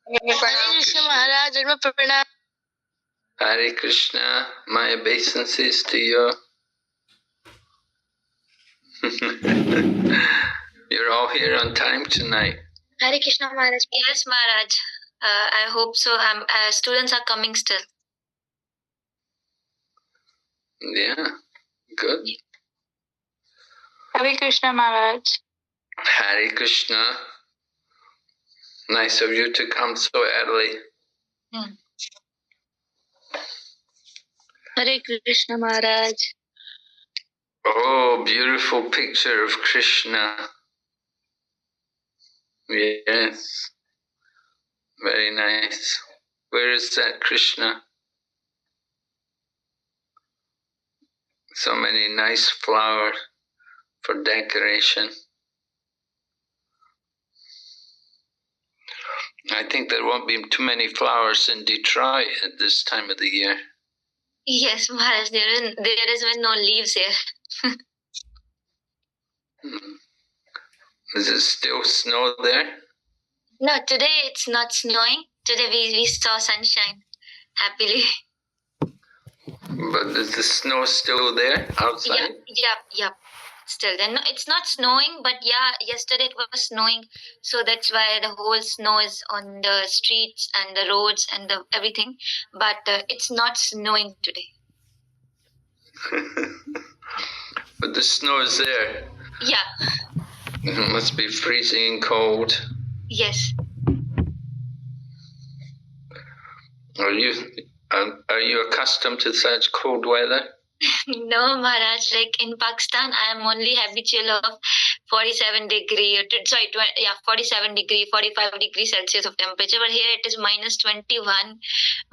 Hare Krishna Maharaj, Janma Pranam. Hare Krishna, my obeisances to you. You're all here on time tonight. Hare Krishna Maharaj. Yes, Maharaj. I hope so. Students are coming still. Yeah, good. Hare Krishna Maharaj. Hare Krishna. Nice of you to come so early. Hare Krishna Maharaj. Oh, beautiful picture of Krishna. Yes, very nice. Where is that Krishna? So many nice flowers for decoration. I think there won't be too many flowers in Detroit at this time of the year. Yes, Maharaj, there is no leaves here. Is it still snow there? No, today it's not snowing. Today we saw sunshine happily. But is the snow still there outside? Yep. Still there. No, it's not snowing, but yeah, yesterday it was snowing, so that's why the whole snow is on the streets and the roads and everything. But it's not snowing today. But the snow is there. Yeah. It must be freezing cold. Yes. Are you accustomed to such cold weather? No, Maharaj. Like in Pakistan, I am only habitual of 47 degree. 47 degree, 45 degree Celsius of temperature. But here it is minus 21,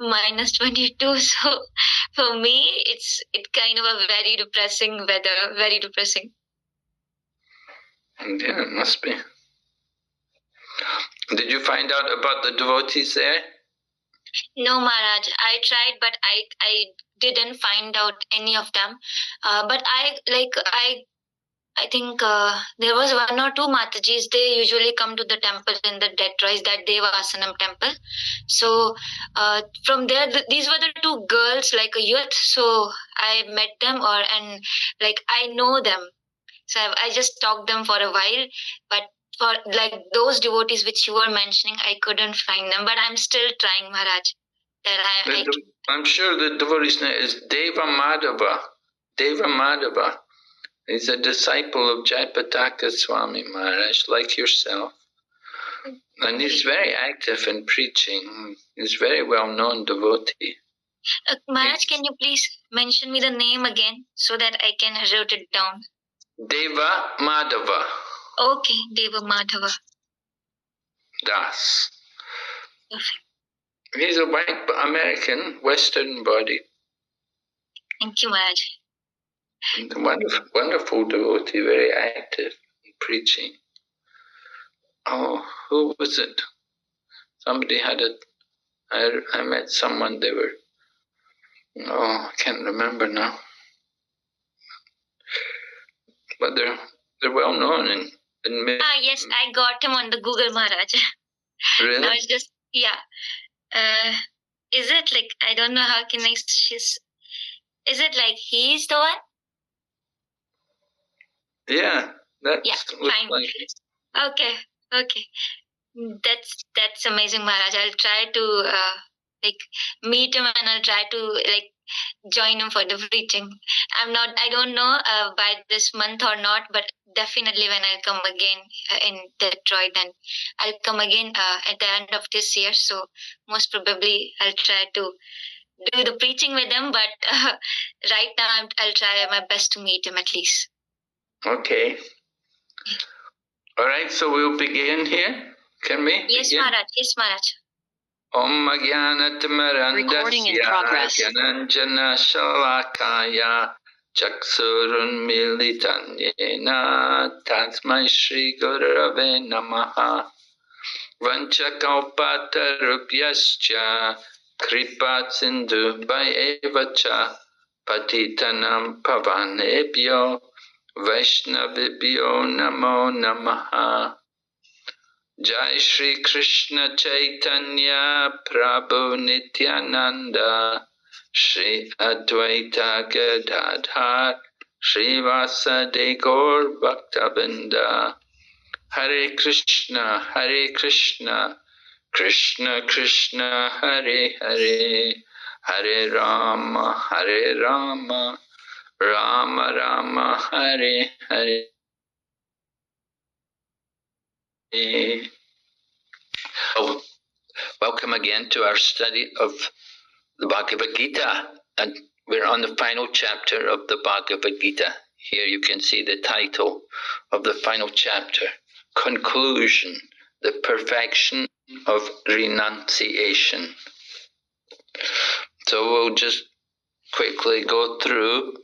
minus 22. So for me, it's kind of a very depressing weather. Very depressing. Yeah, it must be. Did you find out about the devotees there? No, Maharaj. I tried, but I didn't find out any of them. But I think there was one or two Matajis. They usually come to the temple in the Detroit, that Devasanam temple. So from there, these were the two girls, like a youth. So I met them, and like I know them. So I just talked them for a while, but for like those devotees which you were mentioning, I couldn't find them. But I'm still trying, Maharaj. I'm sure the devotee's name is Deva Madhava. Deva Madhava. He's a disciple of Jayapataka Swami Maharaj, like yourself. And he's very active in preaching. He's a very well-known devotee. Maharaj, can you please mention me the name again so that I can write it down? Deva Madhava. Okay, Deva Madhava. Das. Perfect. He's a white American, Western body. Thank you, Maharaj. Wonderful devotee, very active in preaching. Oh, who was it? Somebody had I met someone, they were, I can't remember now. But they're well known in yes, I got him on the Google, Maharaj. Really? Now it's just, is it like, I don't know how can I, is it like he's the one? Yeah, that's fine. like Okay. That's amazing, Maharaj. I'll try to meet him, and I'll try to join him for the preaching. I don't know by this month or not, but definitely when I'll come again in Detroit, then I'll come again at the end of this year. So most probably I'll try to do the preaching with him, but right now I'll try my best to meet him at least. Okay. All right, so we'll begin here. Can we? Yes, begin? Maharaj. Yes, Maharaj. Om Jnanatimirandasya Gyananjana Shalakaya Chaksurun Militan Yena Tasmai Shri Gurave Namaha Vanchakalpatarubhyascha Kripa Sindhu Bhayevacha Patitanam Pavanebhyo Vaishnavibhyo Namo Namaha. Jai Shri Krishna Chaitanya Prabhu Nityananda Shri Advaita Gadadhar Shri Vasadi Gaur Bhaktavinda. Hare Krishna, Krishna Krishna, Hare Hare, Hare Rama, Rama Rama, Hare Hare. Oh, welcome again to our study of the Bhagavad Gita, and we're on the final chapter of the Bhagavad Gita. Here you can see the title of the final chapter, Conclusion, the Perfection of Renunciation. So we'll just quickly go through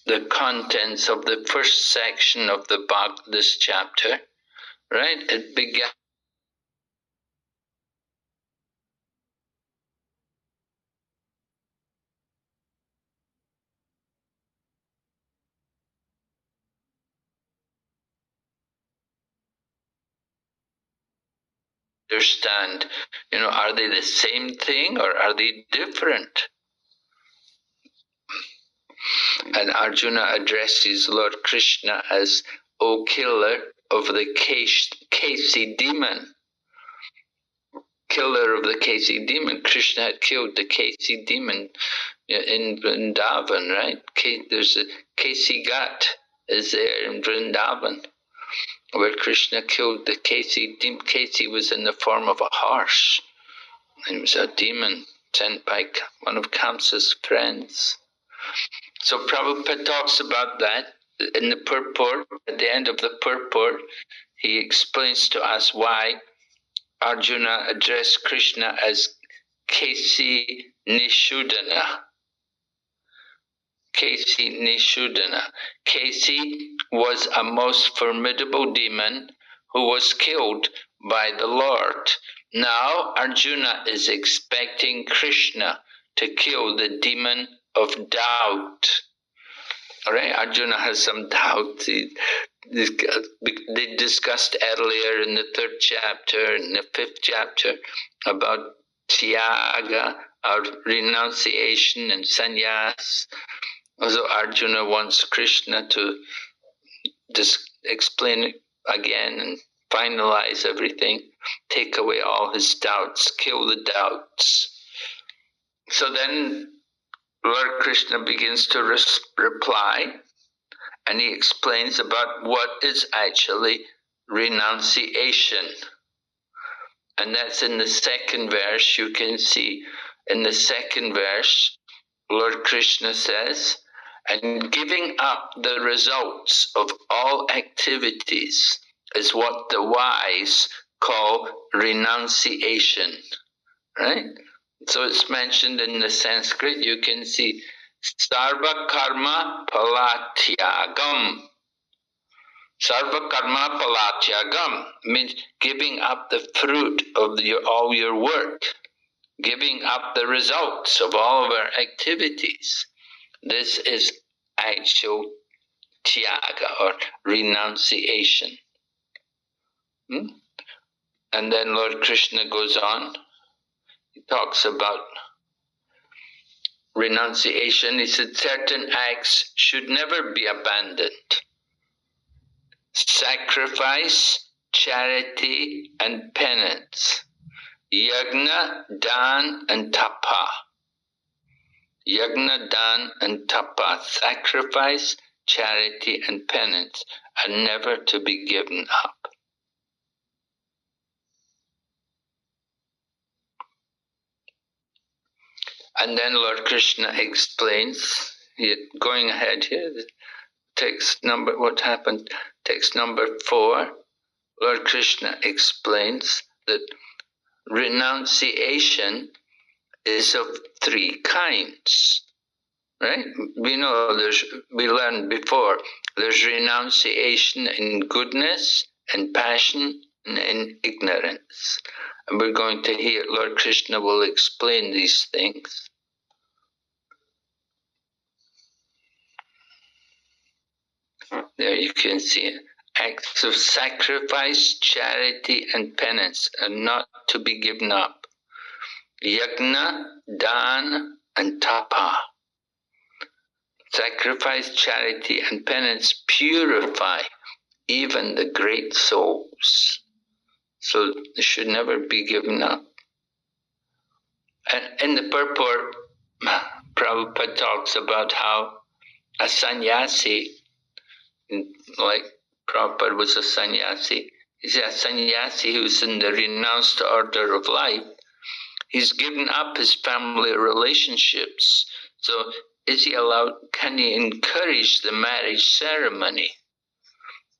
the contents of the first section of this chapter. Right? It began understand, are they the same thing or are they different? And Arjuna addresses Lord Krishna as, O killer of the Kasi demon. Killer of the Kasi demon. Krishna had killed the Kasi demon in Vrindavan, right? There's a Kasi Ghat is there in Vrindavan, where Krishna killed the Kasi demon. Kasi was in the form of a horse. He was a demon sent by one of Kamsa's friends. So Prabhupada talks about that in the purport. At the end of the purport, he explains to us why Arjuna addressed Krishna as Kasi Nishudana. Kasi Nishudana. Kasi was a most formidable demon who was killed by the Lord. Now Arjuna is expecting Krishna to kill the demon of doubt. All right, Arjuna has some doubt. They discussed earlier in the 3rd chapter and the 5th chapter about Tyaga, or renunciation, and sannyas. Also, Arjuna wants Krishna to explain it again and finalize everything, take away all his doubts, kill the doubts. So then Lord Krishna begins to reply, and he explains about what is actually renunciation. And that's in the 2nd verse. You can see in the 2nd verse, Lord Krishna says, and giving up the results of all activities is what the wise call renunciation. Right? So it's mentioned in the Sanskrit. You can see Sarva Karma Palatyagam. Sarva Karma Palatyagam means giving up the fruit of all your work, giving up the results of all of our activities. This is actual tyaga, or renunciation. And then Lord Krishna goes on. He talks about renunciation. He said certain acts should never be abandoned. Sacrifice, charity, and penance. Yagna, dan, and tapa. Yagna, dan, and tapa. Sacrifice, charity, and penance are never to be given up. And then Lord Krishna explains, going ahead here, text number 4, Lord Krishna explains that renunciation is of 3 kinds, right? We know we learned before, there's renunciation in goodness, in passion, and in ignorance. And we're going to hear, Lord Krishna will explain these things. There you can see it. Acts of sacrifice, charity, and penance are not to be given up. Yajna, dan, and tapa. Sacrifice, charity, and penance purify even the great souls. So they should never be given up. And in the purport, Prabhupada talks about how a sannyasi, like Prabhupada was a sannyasi, he's a sannyasi who's in the renounced order of life. He's given up his family relationships. So is he allowed, can he encourage the marriage ceremony?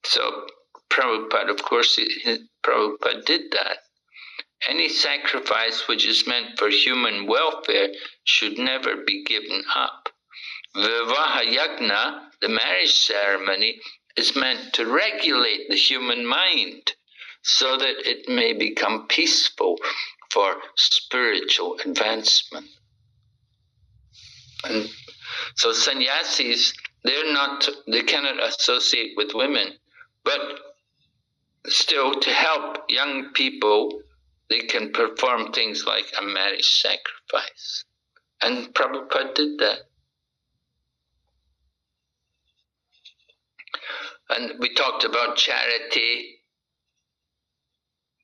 So Prabhupada, of course, Prabhupada did that. Any sacrifice which is meant for human welfare should never be given up. Vivaha yajna, the marriage ceremony, is meant to regulate the human mind so that it may become peaceful for spiritual advancement. And so sannyasis, they cannot associate with women, but still to help young people, they can perform things like a marriage sacrifice. And Prabhupada did that. And we talked about charity.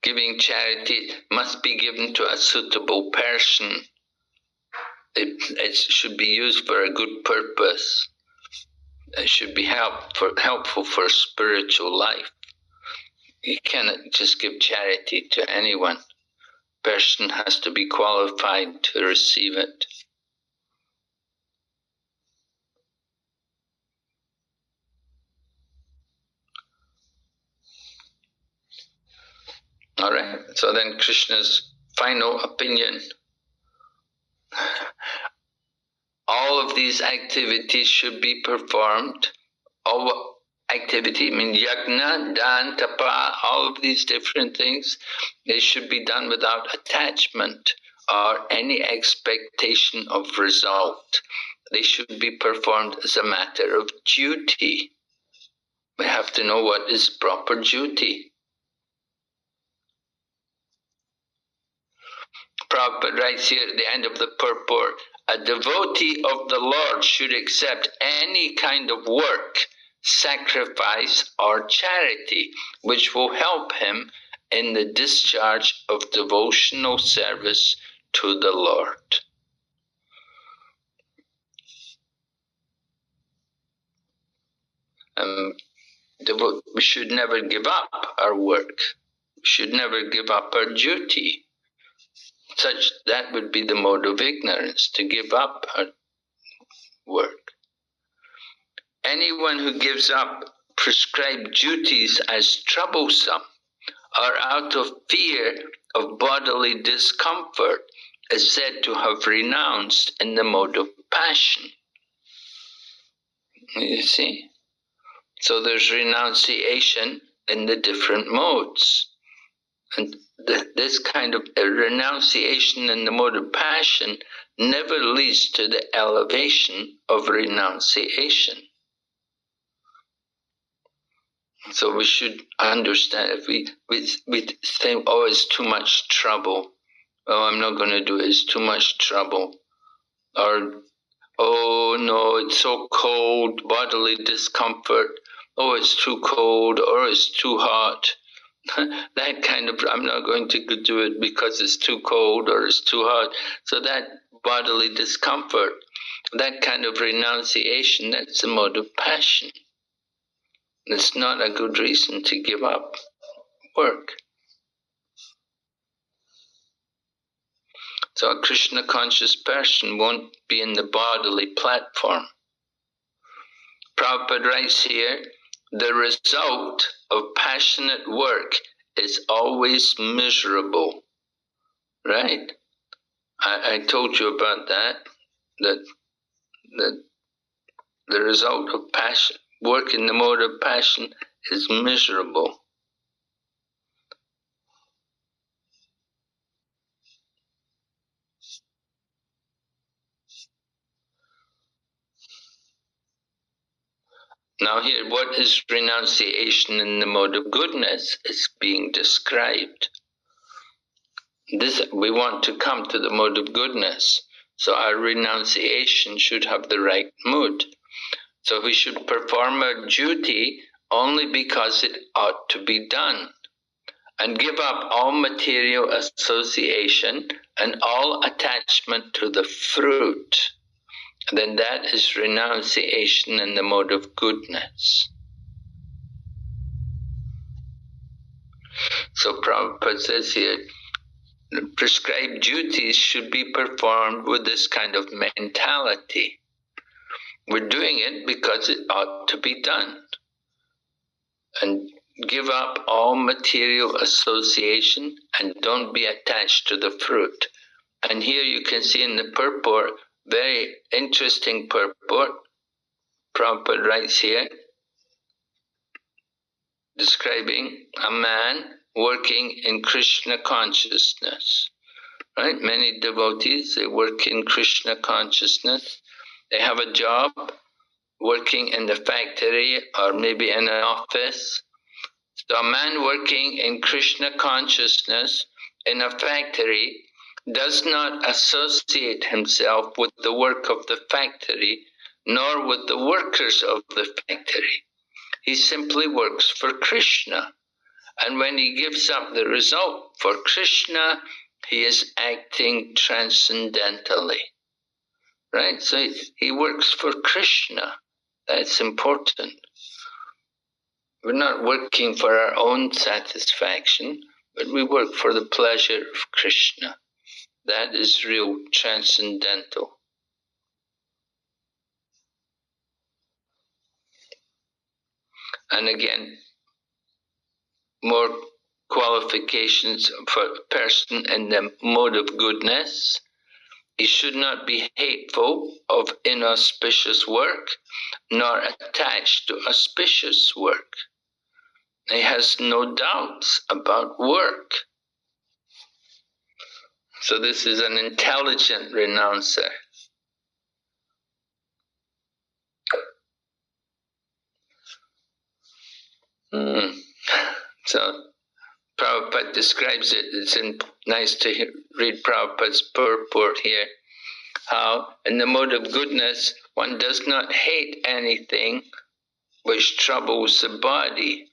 Giving charity must be given to a suitable person. It should be used for a good purpose. It should be helpful for spiritual life. You cannot just give charity to anyone. Person has to be qualified to receive it. All right, so then Krishna's final opinion. All of these activities should be performed. All activity, yajna, dan, tapa, all of these different things, they should be done without attachment or any expectation of result. They should be performed as a matter of duty. We have to know what is proper duty. Prabhupada writes here at the end of the purport, a devotee of the Lord should accept any kind of work, sacrifice, or charity which will help him in the discharge of devotional service to the Lord. We should never give up our work. We should never give up our duty. That would be the mode of ignorance, to give up our work. Anyone who gives up prescribed duties as troublesome or out of fear of bodily discomfort is said to have renounced in the mode of passion. You see? So there's renunciation in the different modes. And this kind of renunciation in the mode of passion never leads to the elevation of renunciation. So we should understand, if we think, oh, it's too much trouble. Oh, I'm not going to do it, it's too much trouble. Or, oh no, it's so cold, bodily discomfort. Oh, it's too cold, or it's too hot. That kind of, I'm not going to do it because it's too cold or it's too hot. So that bodily discomfort, that kind of renunciation, that's a mode of passion. It's not a good reason to give up work. So a Krishna conscious person won't be in the bodily platform. Prabhupada writes here, the result of passionate work is always miserable. Right? I told you about that the result of passion, work in the mode of passion, is miserable. Now here, what is renunciation in the mode of goodness is being described. This, we want to come to the mode of goodness, so our renunciation should have the right mood. So we should perform a duty only because it ought to be done, and give up all material association and all attachment to the fruit. Then that is renunciation in the mode of goodness. So Prabhupada says here, the prescribed duties should be performed with this kind of mentality. We're doing it because it ought to be done. And give up all material association and don't be attached to the fruit. And here you can see in the purport, very interesting purport. Prabhupada writes here, describing a man working in Krishna consciousness. Right? Many devotees, they work in Krishna consciousness. They have a job working in the factory or maybe in an office. So a man working in Krishna consciousness in a factory does not associate himself with the work of the factory, nor with the workers of the factory. He simply works for Krishna. And when he gives up the result for Krishna, he is acting transcendentally. Right? So he works for Krishna. That's important. We're not working for our own satisfaction, but we work for the pleasure of Krishna. That is real transcendental. And again, more qualifications for a person in the mode of goodness. He should not be hateful of inauspicious work, nor attached to auspicious work. He has no doubts about work. So this is an intelligent renouncer. So Prabhupada describes it. It's nice to read Prabhupada's purport here. How in the mode of goodness, one does not hate anything which troubles the body.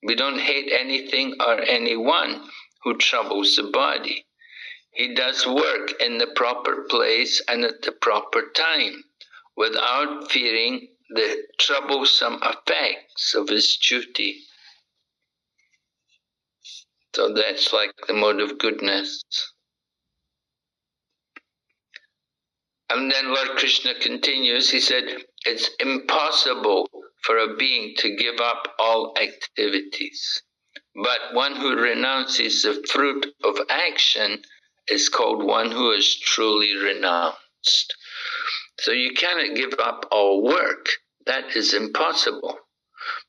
We don't hate anything or anyone who troubles the body. He does work in the proper place and at the proper time, without fearing the troublesome effects of his duty. So that's like the mode of goodness. And then Lord Krishna continues, he said, it's impossible for a being to give up all activities. But one who renounces the fruit of action is called one who is truly renounced. So you cannot give up all work. That is impossible.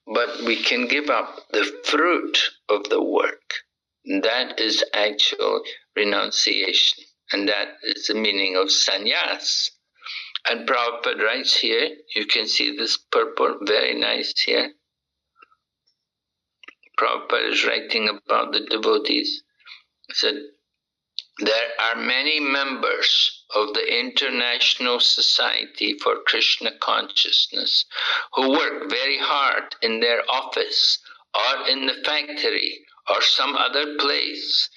But we can give up the fruit of the work. That is actual renunciation. And that is the meaning of sannyas. And Prabhupada writes here, you can see this purport, very nice here. Prabhupada is writing about the devotees. He said, there are many members of the International Society for Krishna Consciousness who work very hard in their office or in the factory or some other place,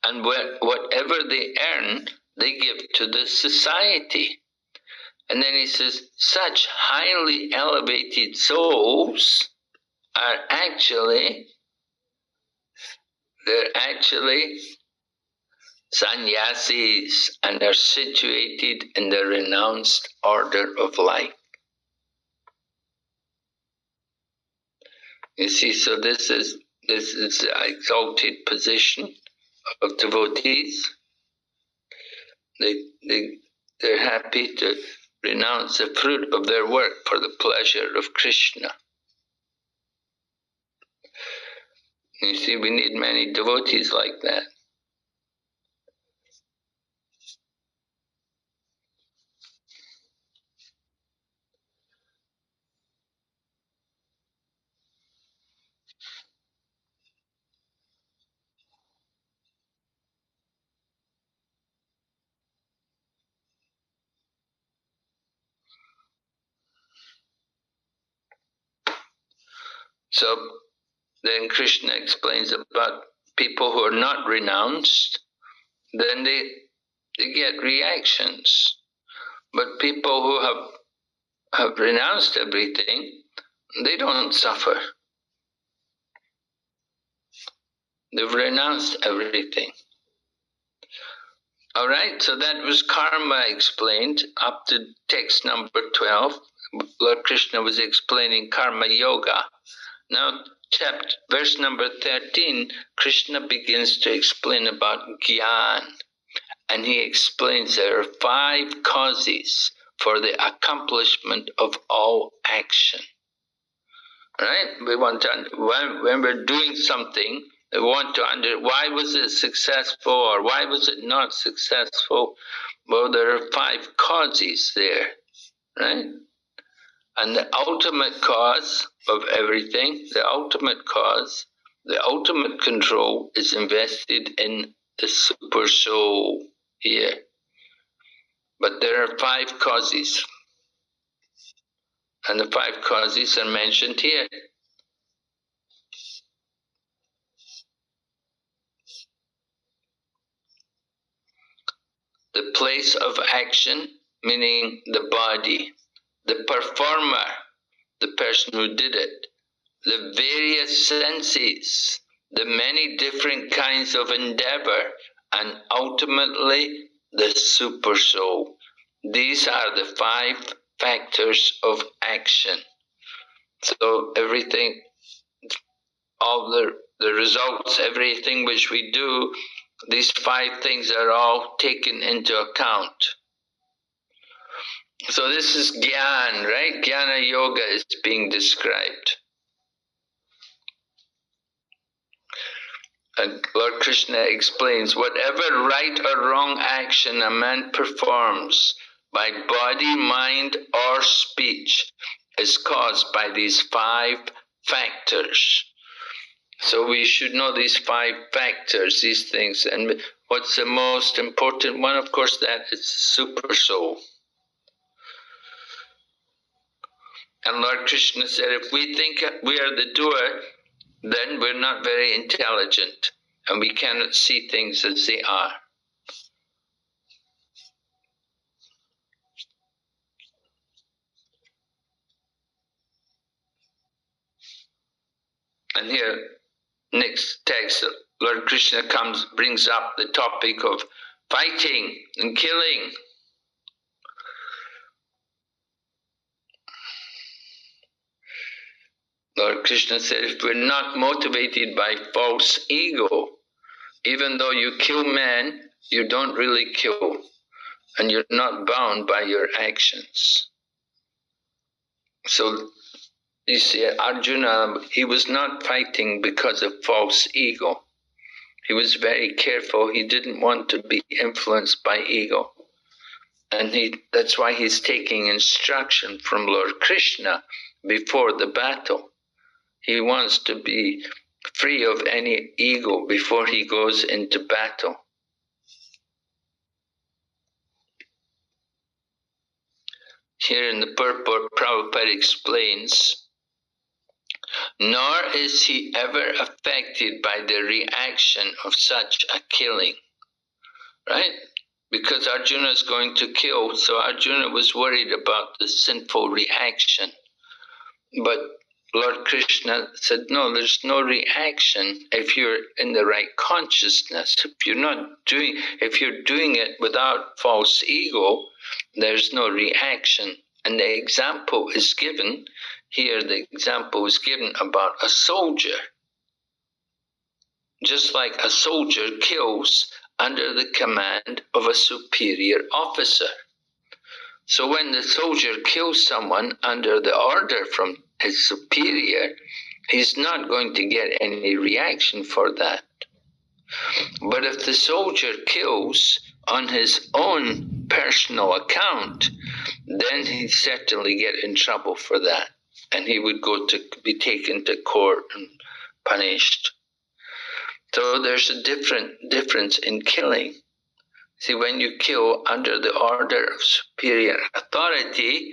and whatever they earn, they give to the society. And then he says, such highly elevated souls are actually sannyasis and are situated in the renounced order of life. You see, so this is the exalted position of devotees. They're happy to renounce the fruit of their work for the pleasure of Krishna. You see, we need many devotees like that. So then Krishna explains about people who are not renounced, then they get reactions. But people who have renounced everything, they don't suffer. They've renounced everything. All right, so that was karma explained up to text number 12. Lord Krishna was explaining karma yoga. Now, verse number 13, Krishna begins to explain about gyan. And he explains there are 5 causes for the accomplishment of all action. Right? We want to, when we're doing something, we want to why was it successful or why was it not successful? Well, there are 5 causes there, right? And the ultimate cause of everything, the ultimate cause, the ultimate control is invested in the super soul here. But there are 5 causes. And the 5 causes are mentioned here. The place of action, meaning the body. The performer, the person who did it. The various senses, the many different kinds of endeavor, and ultimately the super soul. These are the 5 factors of action. So everything, all the results, everything which we do, these 5 things are all taken into account. So this is Gyan, right? Jnana Yoga is being described. And Lord Krishna explains, whatever right or wrong action a man performs by body, mind, or speech is caused by these 5 factors. So we should know these 5 factors, these things. And what's the most important one? Of course, that is super soul. And Lord Krishna said, if we think we are the doer, then we're not very intelligent and we cannot see things as they are. And here, next text, Lord Krishna brings up the topic of fighting and killing. Lord Krishna said, if we're not motivated by false ego, even though you kill men, you don't really kill, and you're not bound by your actions. So, you see, Arjuna, he was not fighting because of false ego. He was very careful. He didn't want to be influenced by ego. And that's why he's taking instruction from Lord Krishna before the battle. He wants to be free of any ego before he goes into battle. Here in the purport, Prabhupada explains, nor is he ever affected by the reaction of such a killing, right? Because Arjuna is going to kill, so Arjuna was worried about the sinful reaction. But Lord Krishna said, no, there's no reaction if you're in the right consciousness. If you're doing it without false ego, there's no reaction. And the example is given here, the example is given about a soldier. Just like a soldier kills under the command of a superior officer. So when the soldier kills someone under the order from his superior, he's not going to get any reaction for that. But if the soldier kills on his own personal account, then he'd certainly get in trouble for that. And he would be taken to court and punished. So there's a difference in killing. See, when you kill under the order of superior authority,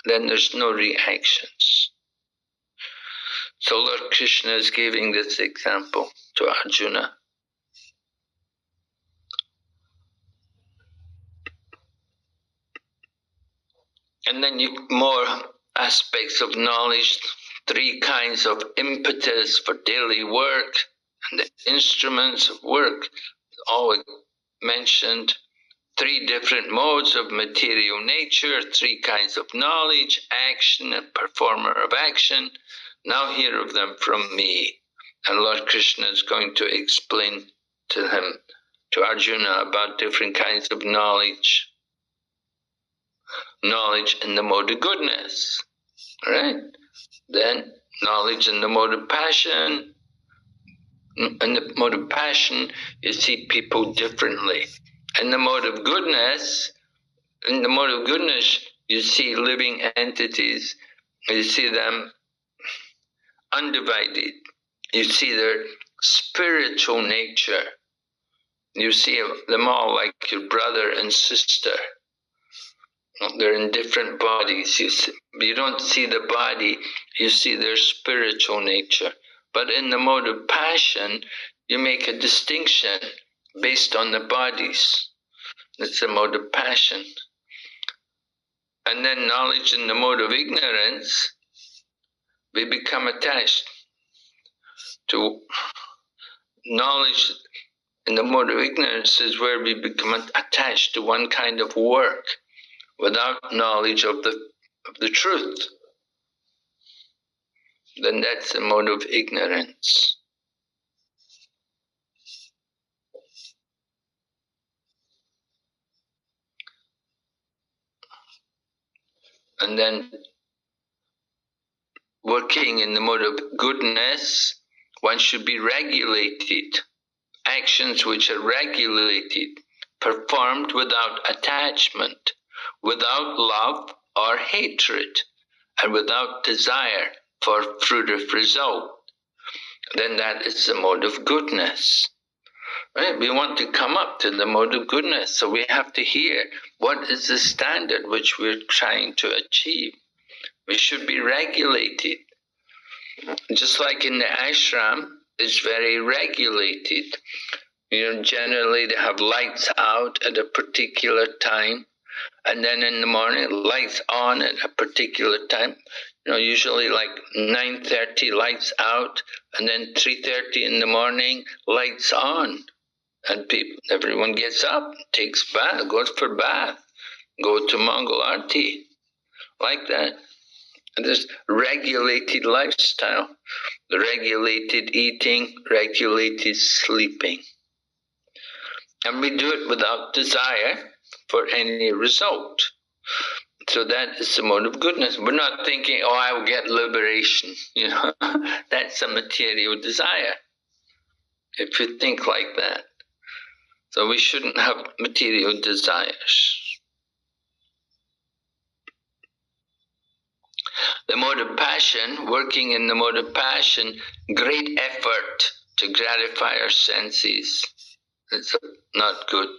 then there's no reactions. So Lord Krishna is giving this example to Arjuna. And then more aspects of knowledge, 3 kinds of impetus for daily work, and the instruments of work, all mentioned. 3 different modes of material nature, 3 kinds of knowledge, action and performer of action. Now hear of them from me. And Lord Krishna is going to explain to him, to Arjuna, about different kinds of knowledge. Knowledge in the mode of goodness, right? Then knowledge in the mode of passion. In the mode of passion, you see people differently. In the mode of goodness, you see living entities. You see them undivided. You see their spiritual nature. You see them all like your brother and sister. They're in different bodies. You don't see the body, you see their spiritual nature. But in the mode of passion, you make a distinction based on the bodies. It's the mode of passion. And then knowledge in the mode of ignorance, we become attached to knowledge. In the mode of ignorance is where we become attached to one kind of work without knowledge of the truth. Then that's the mode of ignorance. And then working in the mode of goodness, one should be regulated. Actions which are regulated, performed without attachment, without love or hatred, and without desire for fruit of result. Then that is the mode of goodness. Right? We want to come up to the mode of goodness, so we have to hear what is the standard which we're trying to achieve. We should be regulated. Just like in the ashram, it's very regulated. Generally they have lights out at a particular time, and then in the morning lights on at a particular time. Usually like 9:30 lights out, and then 3:30 in the morning lights on. And everyone gets up, takes bath, goes for bath, go to Mangal Arti, like that. And this regulated lifestyle, the regulated eating, regulated sleeping. And we do it without desire for any result. So that is the mode of goodness. We're not thinking, I will get liberation. That's a material desire, if you think like that. So we shouldn't have material desires. The mode of passion, working in the mode of passion, great effort to gratify our senses. It's not good.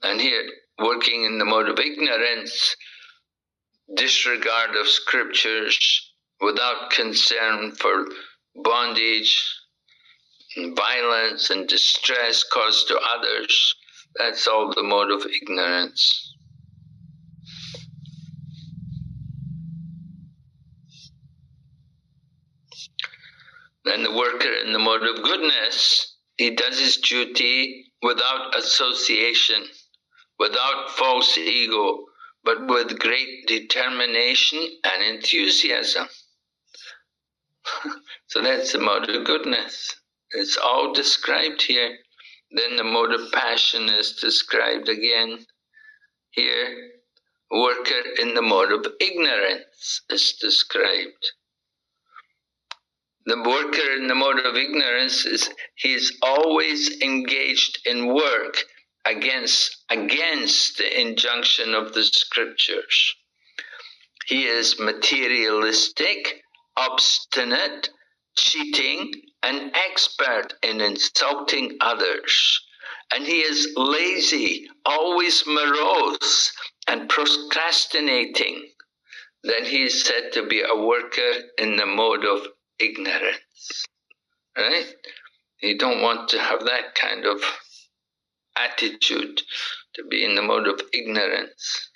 And here, working in the mode of ignorance, disregard of scriptures, without concern for bondage, and violence and distress caused to others. That's all the mode of ignorance. Then the worker in the mode of goodness, he does his duty without association, without false ego, but with great determination and enthusiasm. So that's the mode of goodness. It's all described here. Then the mode of passion is described again. Here, worker in the mode of ignorance is described. The worker in the mode of ignorance he is always engaged in work against the injunction of the scriptures. He is materialistic, obstinate, cheating, and expert in insulting others. And he is lazy, always morose, and procrastinating. then he is said to be a worker in the mode of ignorance. Right? You don't want to have that kind of attitude, to be in the mode of ignorance.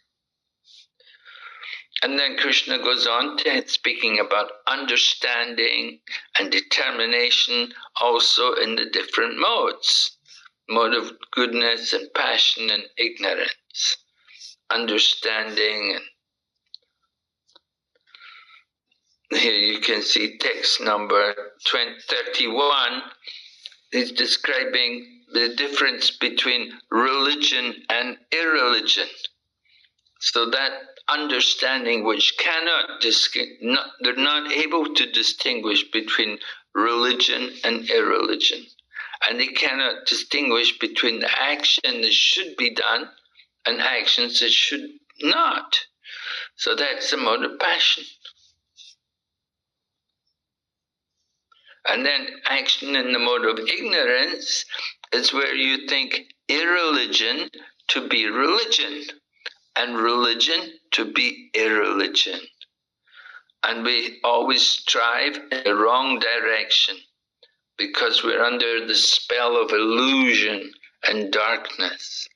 And then Krishna goes on to speaking about understanding and determination also in the different modes. Mode of goodness and passion and ignorance. Understanding. And here you can see text number 31 is describing the difference between religion and irreligion. So that understanding which they're not able to distinguish between religion and irreligion. And they cannot distinguish between the action that should be done and actions that should not. So that's the mode of passion. And then action in the mode of ignorance is where you think irreligion to be religion, and religion to be irreligion. And we always strive in the wrong direction because we're under the spell of illusion and darkness.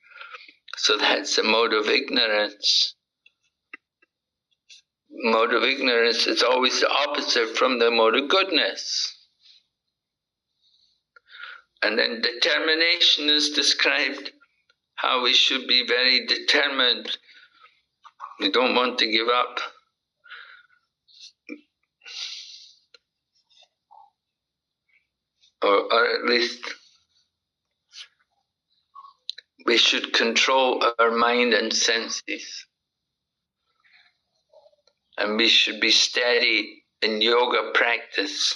So that's the mode of ignorance. Mode of ignorance is always the opposite from the mode of goodness. And then determination is described, how we should be very determined. We don't want to give up. Or at least we should control our mind and senses. And we should be steady in yoga practice.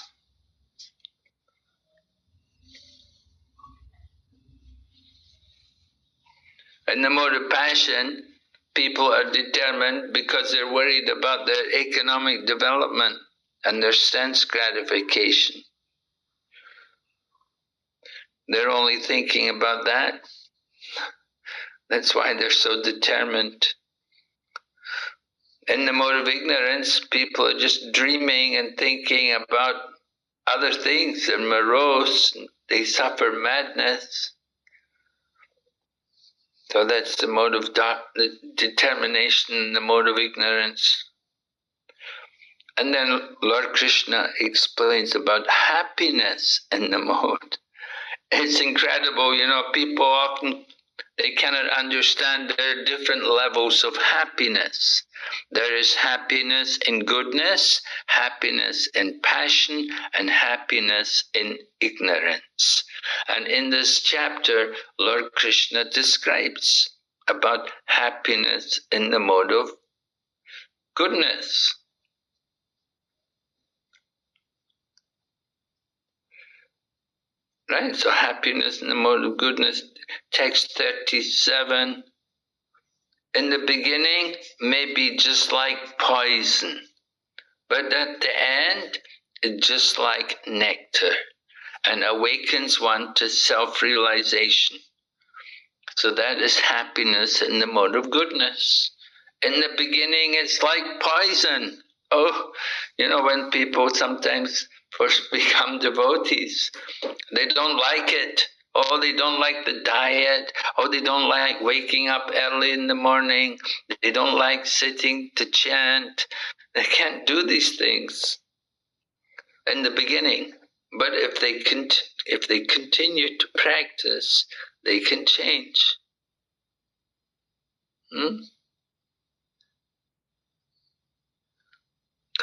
In the mode of passion, people are determined because they're worried about their economic development and their sense gratification. They're only thinking about that. That's why they're so determined. In the mode of ignorance, people are just dreaming and thinking about other things. They're morose, they suffer madness. So that's the mode of the determination, the mode of ignorance. And then Lord Krishna explains about happiness in the mode. It's incredible, people often, they cannot understand there are different levels of happiness. There is happiness in goodness, happiness in passion, and happiness in ignorance. And in this chapter, Lord Krishna describes about happiness in the mode of goodness. Right? So happiness in the mode of goodness, text 37. In the beginning may be just like poison, but at the end it's just like nectar and awakens one to self-realization. So that is happiness in the mode of goodness. In the beginning it's like poison. Oh, when people sometimes first become devotees, they don't like it. Oh, they don't like the diet. Oh, they don't like waking up early in the morning. They don't like sitting to chant. They can't do these things in the beginning. But if they continue to practice, they can change.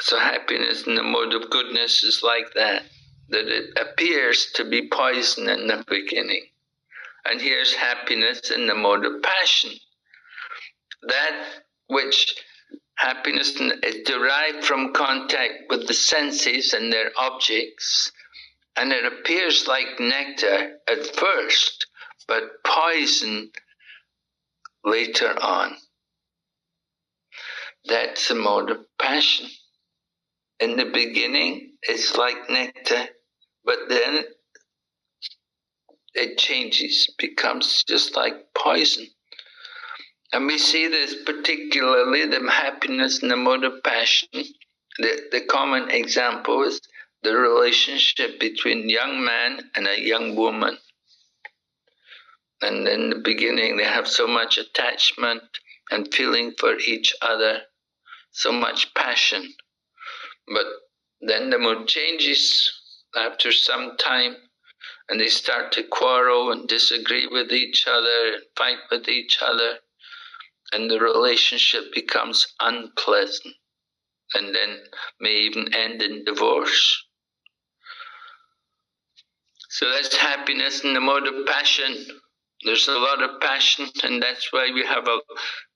So happiness in the mode of goodness is like that it appears to be poison in the beginning. And here's happiness in the mode of passion. That which happiness is derived from contact with the senses and their objects, and it appears like nectar at first, but poison later on. That's the mode of passion. In the beginning, it's like nectar, but then it changes, becomes just like poison. And we see this particularly, the happiness in the mode of passion. The common example is the relationship between young man and a young woman. And in the beginning they have so much attachment and feeling for each other, so much passion. But then the mood changes after some time, and they start to quarrel and disagree with each other and fight with each other, and the relationship becomes unpleasant, and then may even end in divorce. So that's happiness in the mode of passion. There's a lot of passion, and that's why we have a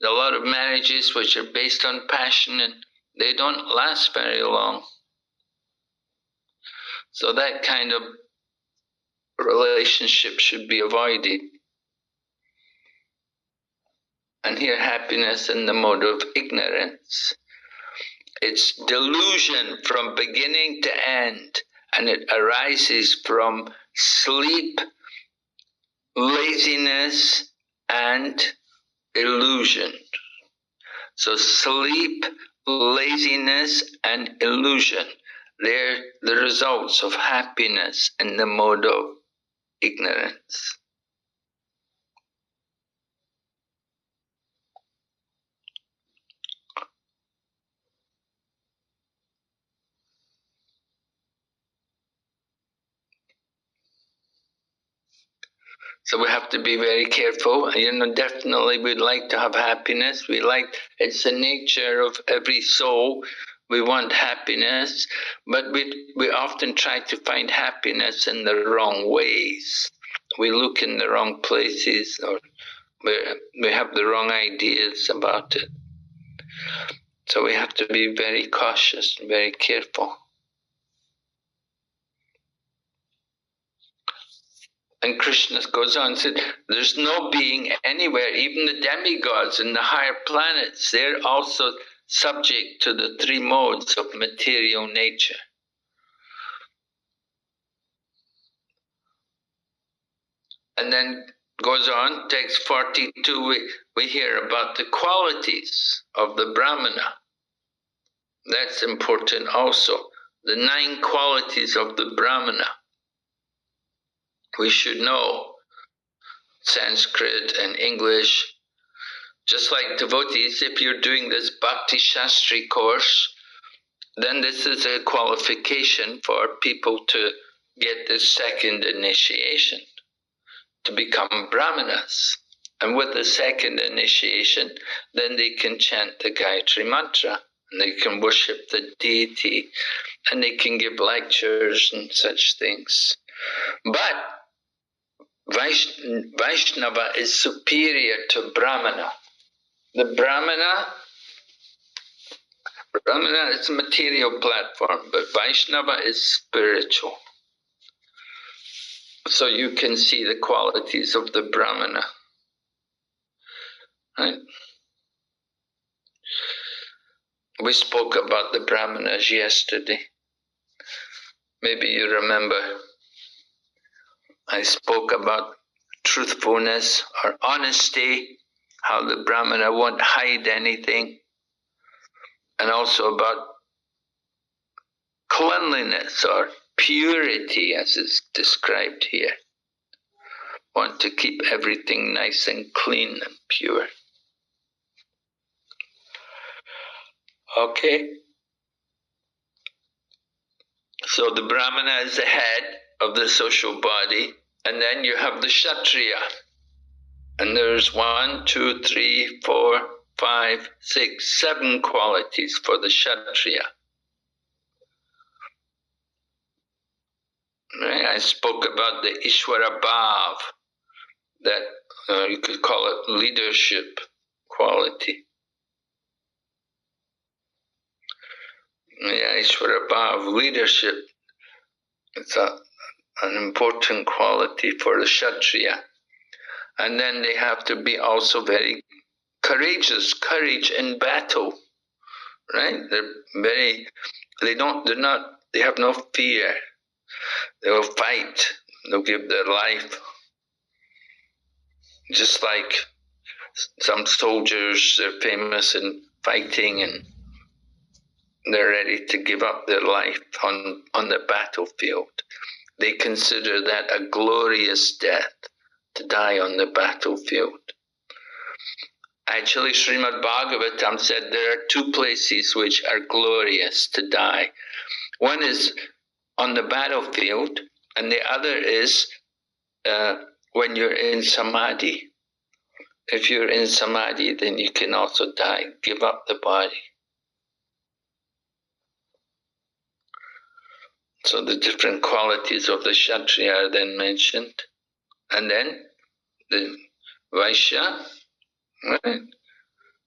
lot of marriages which are based on passion, and they don't last very long. So that kind of relationship should be avoided. And here, happiness in the mode of ignorance. It's delusion from beginning to end, and it arises from sleep, laziness, and illusion. So sleep, laziness, and illusion, they're the results of happiness in the mode of ignorance. So we have to be very careful. Definitely we'd like to have happiness. It's the nature of every soul. We want happiness, but we often try to find happiness in the wrong ways. We look in the wrong places, or we have the wrong ideas about it. So we have to be very cautious and very careful. And Krishna goes on and said, there's no being anywhere, even the demigods and the higher planets, they're also subject to the three modes of material nature. And then goes on, text 42, we hear about the qualities of the Brahmana. That's important also, the 9 qualities of the Brahmana. We should know Sanskrit and English. Just like devotees, if you're doing this Bhakti-Shastri course, then this is a qualification for people to get the second initiation, to become Brahmanas. And with the second initiation, then they can chant the Gayatri Mantra, and they can worship the deity, and they can give lectures and such things. But Vaishnava is superior to Brahmana. The Brahmana is a material platform, but Vaishnava is spiritual. So you can see the qualities of the Brahmana. Right? We spoke about the Brahmanas yesterday. Maybe you remember. I spoke about truthfulness or honesty, how the Brahmana won't hide anything, and also about cleanliness or purity as is described here. Want to keep everything nice and clean and pure. Okay. So the Brahmana is the head of the social body, and then you have the Kshatriya. And there's 1, 2, 3, 4, 5, 6, 7 qualities for the Kshatriya. Right? I spoke about the Ishvara Bhav, that you could call it leadership quality. Yeah, Ishvara Bhav, leadership. It's an important quality for the Kshatriya. And then they have to be also very courageous, courage in battle, right? They have no fear. They will fight, they'll give their life. Just like some soldiers are famous in fighting and they're ready to give up their life on the battlefield. They consider that a glorious death, to die on the battlefield. Actually, Srimad Bhagavatam said there are two places which are glorious to die. One is on the battlefield, and the other is when you're in samadhi. If you're in samadhi, then you can also die, give up the body. So the different qualities of the Kshatriya are then mentioned. And then the Vaishya, right?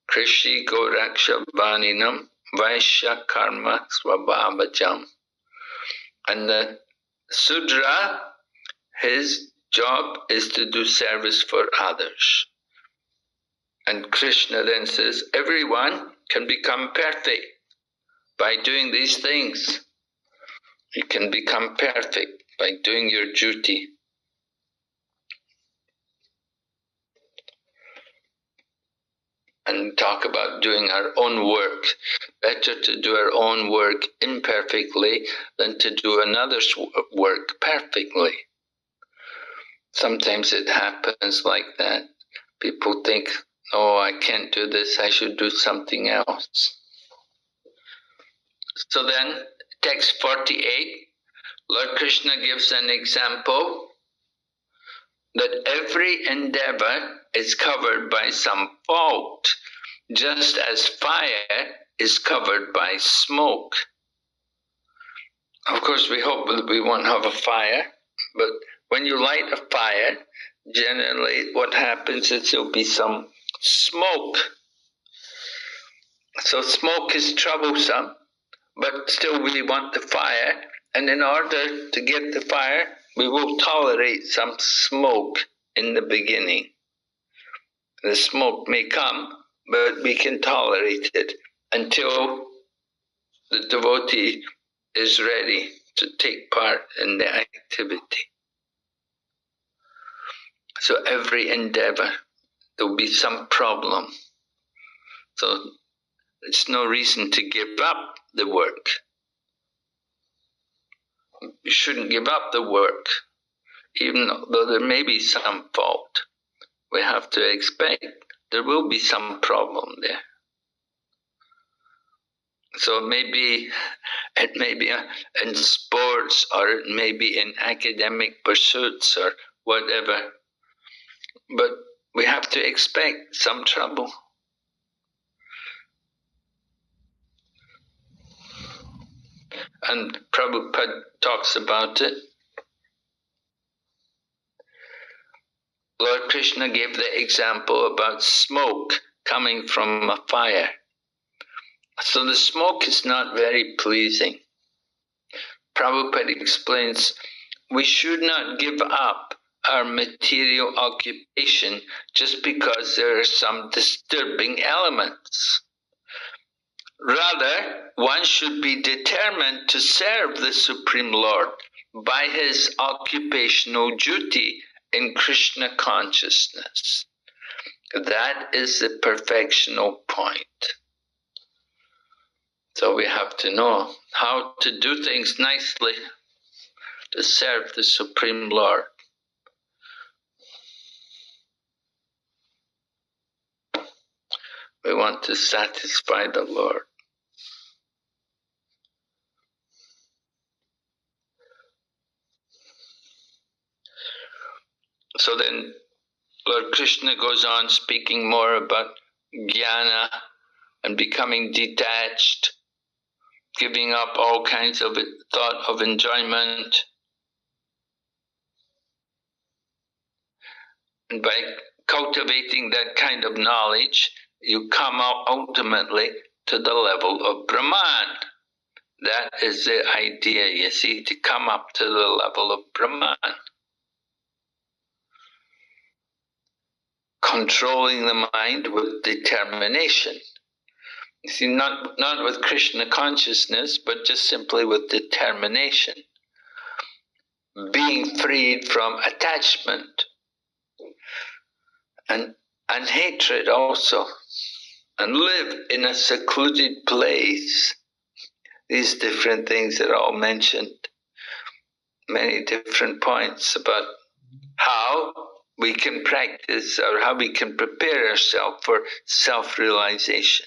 Krishi Goraksha Vaninam Vaishya Karma Swabhavajam. And the Sudra, his job is to do service for others. And Krishna then says, everyone can become perfect by doing these things. You can become perfect by doing your duty. And talk about doing our own work. Better to do our own work imperfectly than to do another's work perfectly. Sometimes it happens like that. People think, oh, I can't do this, I should do something else. So then, text 48, Lord Krishna gives an example that every endeavor is covered by some fault, just as fire is covered by smoke. Of course, we hope that we won't have a fire, but when you light a fire, generally what happens is there'll be some smoke. So smoke is troublesome, but still we want the fire, and in order to get the fire, we will tolerate some smoke in the beginning. The smoke may come, but we can tolerate it until the devotee is ready to take part in the activity. So every endeavor, there will be some problem. So it's no reason to give up the work. You shouldn't give up the work, even though there may be some fault. We have to expect there will be some problem there. So it may be in sports, or it may be in academic pursuits or whatever. But we have to expect some trouble. And Prabhupada talks about it. Lord Krishna gave the example about smoke coming from a fire. So the smoke is not very pleasing. Prabhupada explains, we should not give up our material occupation just because there are some disturbing elements. Rather, one should be determined to serve the Supreme Lord by his occupational duty in Krishna consciousness. That is the perfectional point. So we have to know how to do things nicely to serve the Supreme Lord. We want to satisfy the Lord. So then Lord Krishna goes on speaking more about jnana and becoming detached, giving up all kinds of thought of enjoyment. And by cultivating that kind of knowledge, you come out ultimately to the level of Brahman. That is the idea, you see, to come up to the level of Brahman. Controlling the mind with determination. You see, not with Krishna consciousness, but just simply with determination. Being freed from attachment. And and hatred also, and live in a secluded place. These different things are all mentioned, many different points about how we can practice or how we can prepare ourselves for self-realization.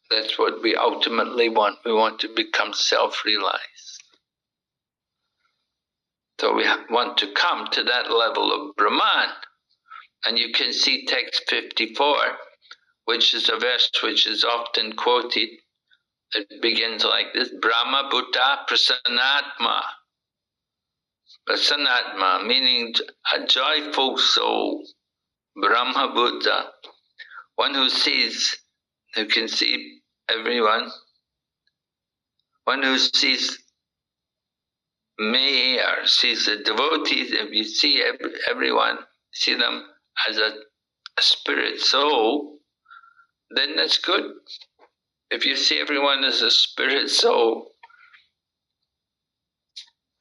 That's what we ultimately want. We want to become self-realized. So we want to come to that level of Brahman. And you can see text 54, which is a verse which is often quoted. It begins like this: Brahma Bhuta Prasannatma. Prasannatma, meaning a joyful soul. Brahma Buddha, one who sees, who can see everyone, one who sees me or sees the devotees. If you see everyone, see them as a spirit soul, then that's good. If you see everyone as a spirit soul,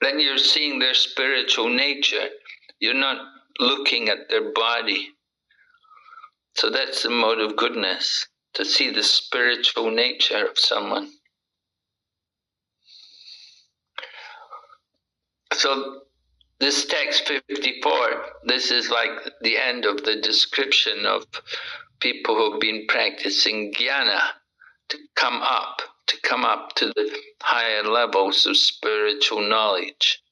then you're seeing their spiritual nature. You're not looking at their body. So that's the mode of goodness, to see the spiritual nature of someone. So this text 54, this is like the end of the description of people who have been practicing jnana, to come up to the higher levels of spiritual knowledge.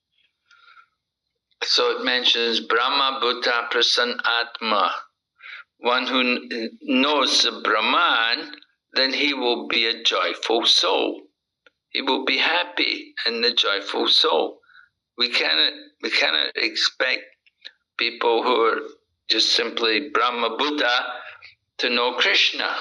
So it mentions Brahma Bhuta Prasanna Atma. One who knows the Brahman, then he will be a joyful soul. He will be happy in the joyful soul. We cannot expect people who are just simply Brahma Buddha to know Krishna.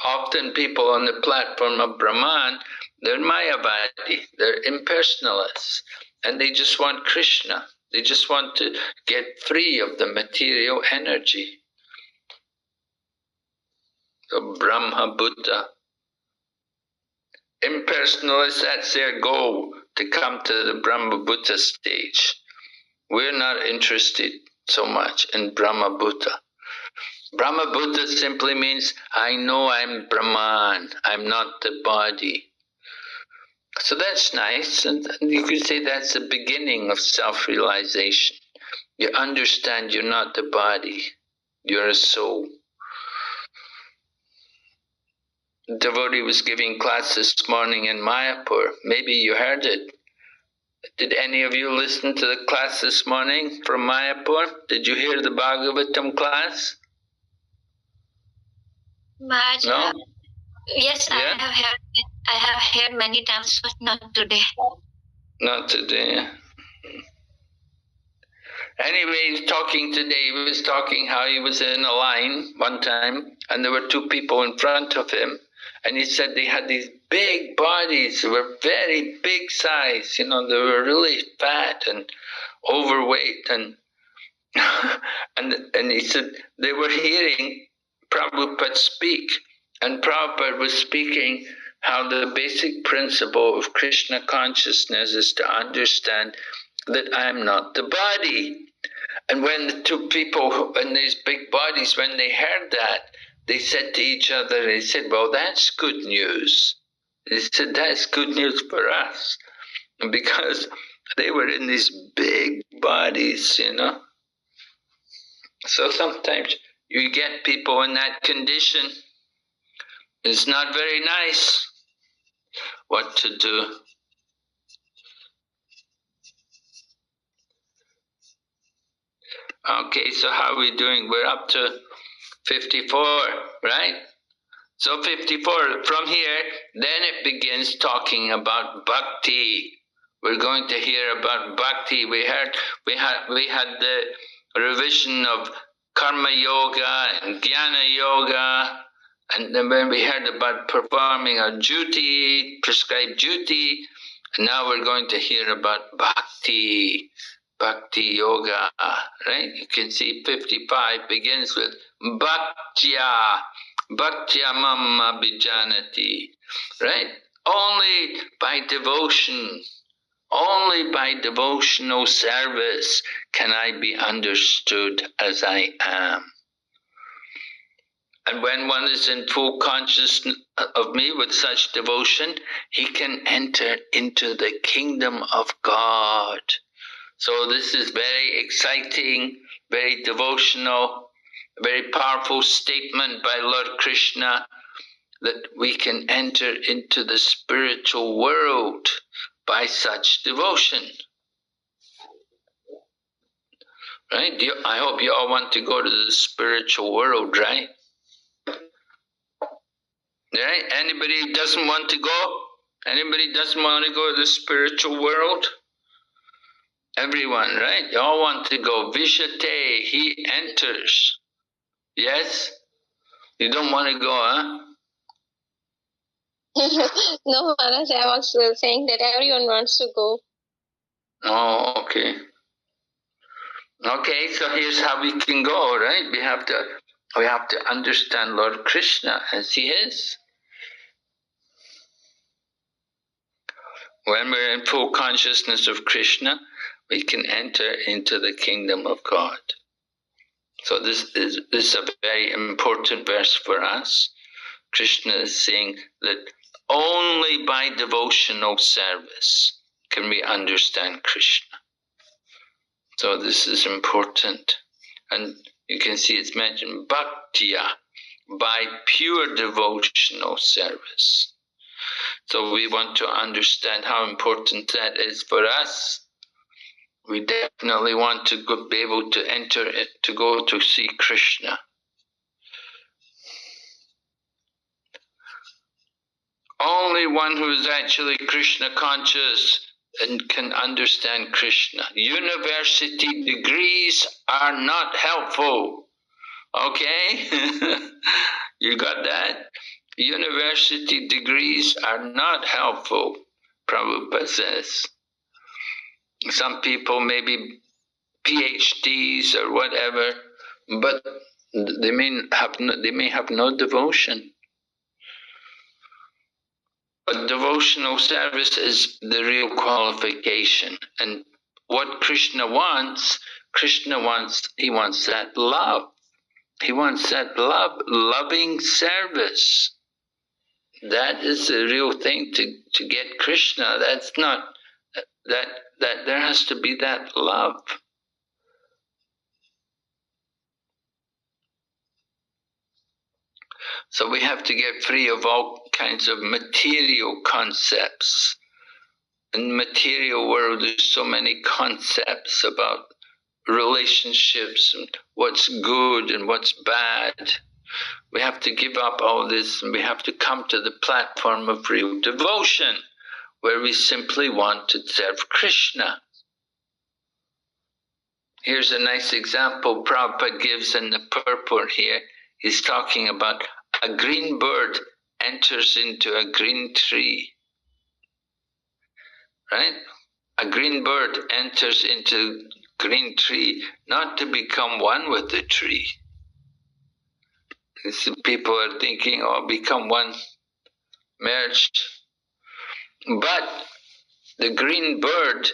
Often people on the platform of Brahman, they're Mayavadi, they're impersonalists, and they just want Krishna. They just want to get free of the material energy. So Brahma Buddha. Impersonalists, that's their goal, to come to the Brahma Buddha stage. We're not interested so much in Brahma Buddha. Brahma Buddha simply means, I know I'm Brahman, I'm not the body. So that's nice, and you could say that's the beginning of self-realization. You understand you're not the body, you're a soul. The devotee was giving class this morning in Mayapur. Maybe you heard it. Did any of you listen to the class this morning from Mayapur? Did you hear the Bhagavatam class? Maharaj, No? Yes, Yeah? I have heard many times, but not today. Not today. Anyway, he's talking today. He was talking how he was in a line one time, and there were two people in front of him, and he said they had these big bodies. They were very big size. You know, they were really fat and overweight, and and he said they were hearing Prabhupada speak, and Prabhupada was speaking how the basic principle of Krishna consciousness is to understand that I'm not the body. And when the two people in these big bodies, when they heard that, they said to each other, they said, well, that's good news. They said, that's good news for us. Because they were in these big bodies, you know. So sometimes you get people in that condition. It's not very nice what to do. Okay, so how are we doing? We're up to 54, right? So 54, from here, then it begins talking about bhakti. We're going to hear about bhakti. We had the revision of karma yoga and jnana yoga, and then when we heard about performing our duty, prescribed duty, and now we're going to hear about bhakti. Bhakti yoga, right? You can see 55 begins with bhaktya, bhaktya mamma bijanati, right? Only by devotion, only only by devotional service can I be understood as I am. And when one is in full consciousness of me with such devotion, he can enter into the kingdom of God. So this is very exciting, very devotional, very powerful statement by Lord Krishna, that we can enter into the spiritual world by such devotion. Right? I hope you all want to go to the spiritual world, right? Right? Anybody doesn't want to go? Anybody doesn't want to go to the spiritual world? Everyone, right? You all want to go. Vishate, he enters. Yes? You don't want to go, huh? No, Maharaj, I was saying that everyone wants to go. Oh, okay. Okay, so here's how we can go, right? We have to understand Lord Krishna as he is. When we're in full consciousness of Krishna, we can enter into the kingdom of God. So this is a very important verse for us. Krishna is saying that only by devotional service can we understand Krishna. So this is important. And you can see it's mentioned bhaktiya, by pure devotional service. So we want to understand how important that is for us. We definitely want to be able to enter it, to go to see Krishna. Only one who is actually Krishna conscious and can understand Krishna. University degrees are not helpful. Okay? You got that? University degrees are not helpful, Prabhupada says. Some people may be PhDs or whatever, but they may have no devotion. But devotional service is the real qualification. And what Krishna wants he wants that love. He wants that love, loving service. That is the real thing to get Krishna. That's not, that there has to be that love. So we have to get free of all kinds of material concepts. In the material world, there's so many concepts about relationships and what's good and what's bad. We have to give up all this and we have to come to the platform of real devotion, where we simply want to serve Krishna. Here's a nice example Prabhupada gives in the purport here. He's talking about a green bird enters into a green tree. Right? A green bird enters into green tree not to become one with the tree. People are thinking, oh, become one, merged. But the green bird,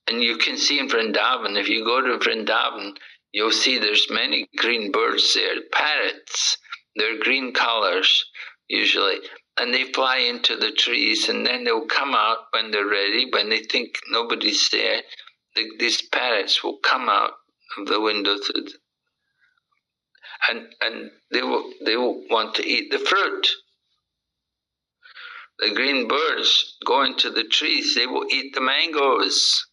and you can see in Vrindavan, if you go to Vrindavan, you'll see there's many green birds there, parrots. They're green colors, usually. And they fly into the trees, and then they'll come out when they're ready. When they think nobody's there, these parrots will come out of the windows, and they will want to eat the fruit. The green birds go into the trees. They will eat the mangoes.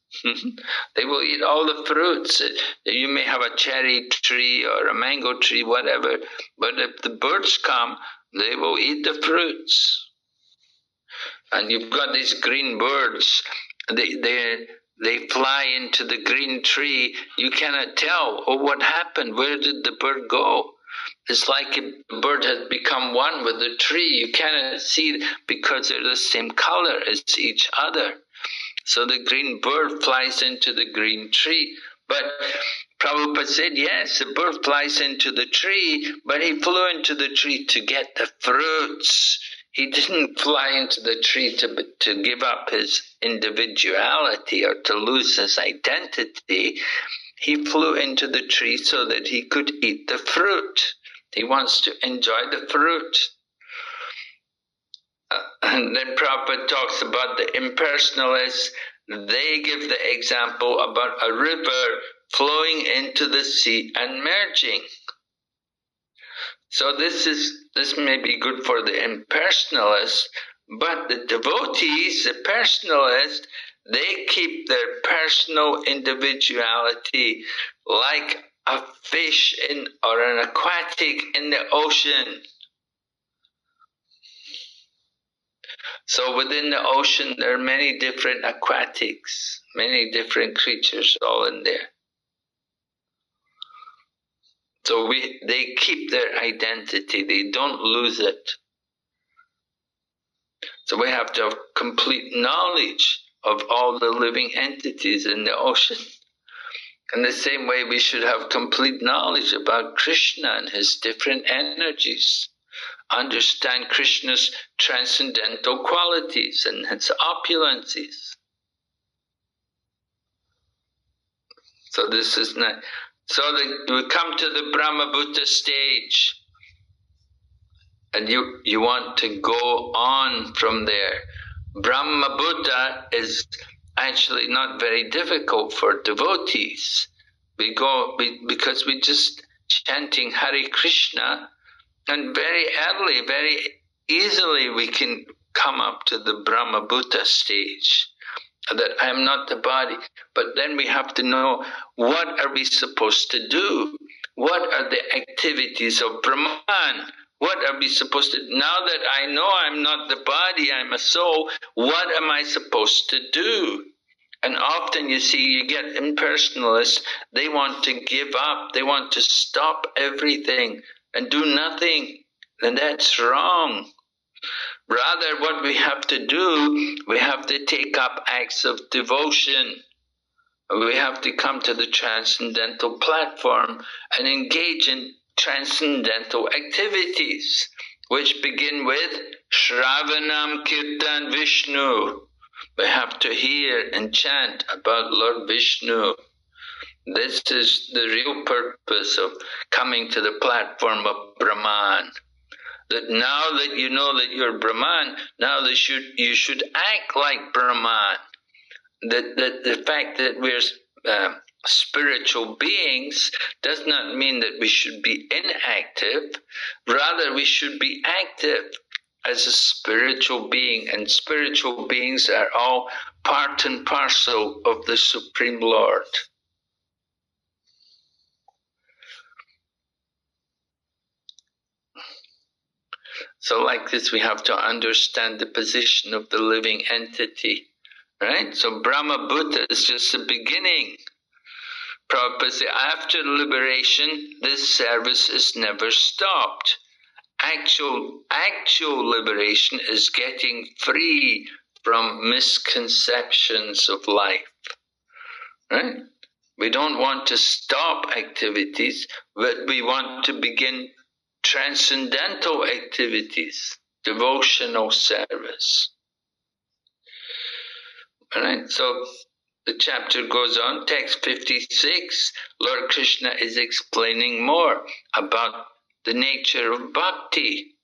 They will eat all the fruits. You may have a cherry tree or a mango tree, whatever, but if the birds come, they will eat the fruits. And you've got these green birds. They fly into the green tree. You cannot tell, oh, what happened? Where did the bird go? It's like a bird has become one with the tree. You cannot see because they're the same color as each other. So the green bird flies into the green tree. But Prabhupada said, yes, the bird flies into the tree, but he flew into the tree to get the fruits. He didn't fly into the tree to give up his individuality or to lose his identity. He flew into the tree so that he could eat the fruit. He wants to enjoy the fruit. And then Prabhupada talks about the impersonalists. They give the example about a river flowing into the sea and merging. So this may be good for the impersonalists, but the devotees, the personalists, they keep their personal individuality like a fish or an aquatic in the ocean. So within the ocean there are many different aquatics, many different creatures all in there. So they keep their identity, they don't lose it. So we have to have complete knowledge of all the living entities in the ocean. In the same way we should have complete knowledge about Krishna and his different energies. Understand Krishna's transcendental qualities and his opulences. So this is not. So we come to the Brahmabhuta stage, and you want to go on from there. Brahmabhuta is actually not very difficult for devotees. Because we just chanting Hare Krishna, and very early, very easily we can come up to the Brahmabhuta stage. That I am not the body, but then we have to know what are we supposed to do? What are the activities of Brahman? What are we supposed to do? Now that I know I'm not the body, I'm a soul, what am I supposed to do? And often you see, you get impersonalists, they want to give up, they want to stop everything and do nothing, and that's wrong. Rather, what we have to do, we have to take up acts of devotion. We have to come to the transcendental platform and engage in transcendental activities, which begin with Shravanam Kirtan Vishnu. We have to hear and chant about Lord Vishnu. This is the real purpose of coming to the platform of Brahman. That now that you know that you're Brahman, now that you should act like Brahman. That the fact that we're spiritual beings does not mean that we should be inactive. Rather, we should be active as a spiritual being, and spiritual beings are all part and parcel of the Supreme Lord. So like this, we have to understand the position of the living entity, right? So Brahmabhuta is just the beginning. Prabhupada says, after liberation, this service is never stopped. Actual liberation is getting free from misconceptions of life, right? We don't want to stop activities, but we want to begin transcendental activities, devotional service. All right, so the chapter goes on, text 56, Lord Krishna is explaining more about the nature of bhakti.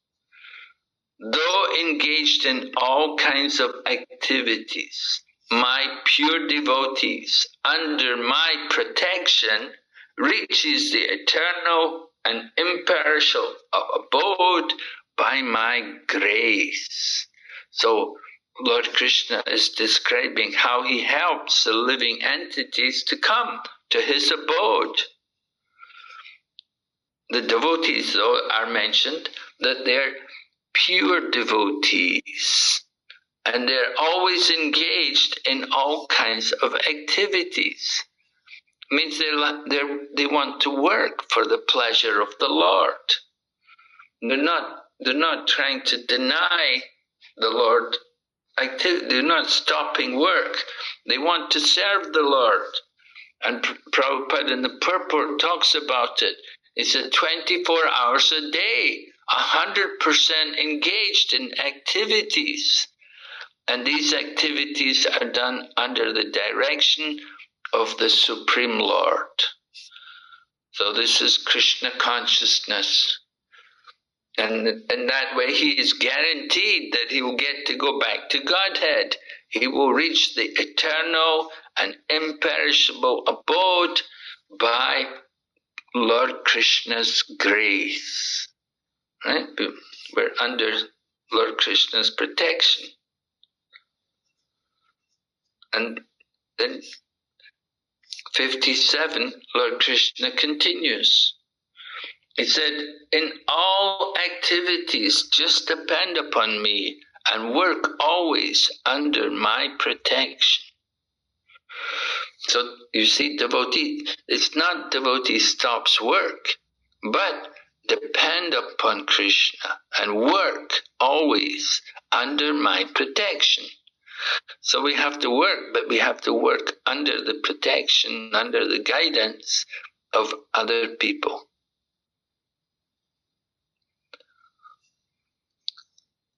Though engaged in all kinds of activities, my pure devotees under my protection reaches the eternal and imperishable abode by my grace. So Lord Krishna is describing how he helps the living entities to come to his abode. The devotees, though, are mentioned that they're pure devotees, and they're always engaged in all kinds of activities. It means they want to work for the pleasure of the Lord. They're not trying to deny the Lord activity. They're not stopping work. They want to serve the Lord. And Prabhupada in the purport talks about it. He said 24 hours a day 100% engaged in activities. And these activities are done under the direction of the Supreme Lord. So this is Krishna consciousness. And in that way he is guaranteed that he will get to go back to Godhead. He will reach the eternal and imperishable abode by Lord Krishna's grace. Right? We're under Lord Krishna's protection. And then 57, Lord Krishna continues. He said, in all activities, just depend upon me and work always under my protection. So you see, devotee, it's not devotee stops work, but depend upon Krishna and work always under my protection. So we have to work, but we have to work under the protection, under the guidance of other people.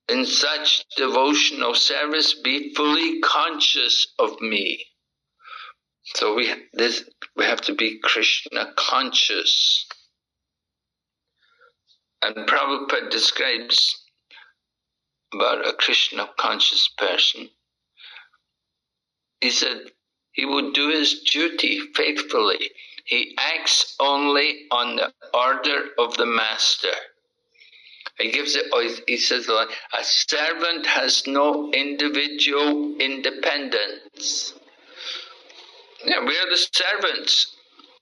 In such devotional service, be fully conscious of me. So we have to be Krishna conscious. And Prabhupada describes about a Krishna conscious person. He said he would do his duty faithfully. He acts only on the order of the master. He says, a servant has no individual independence. Yeah, we are the servants.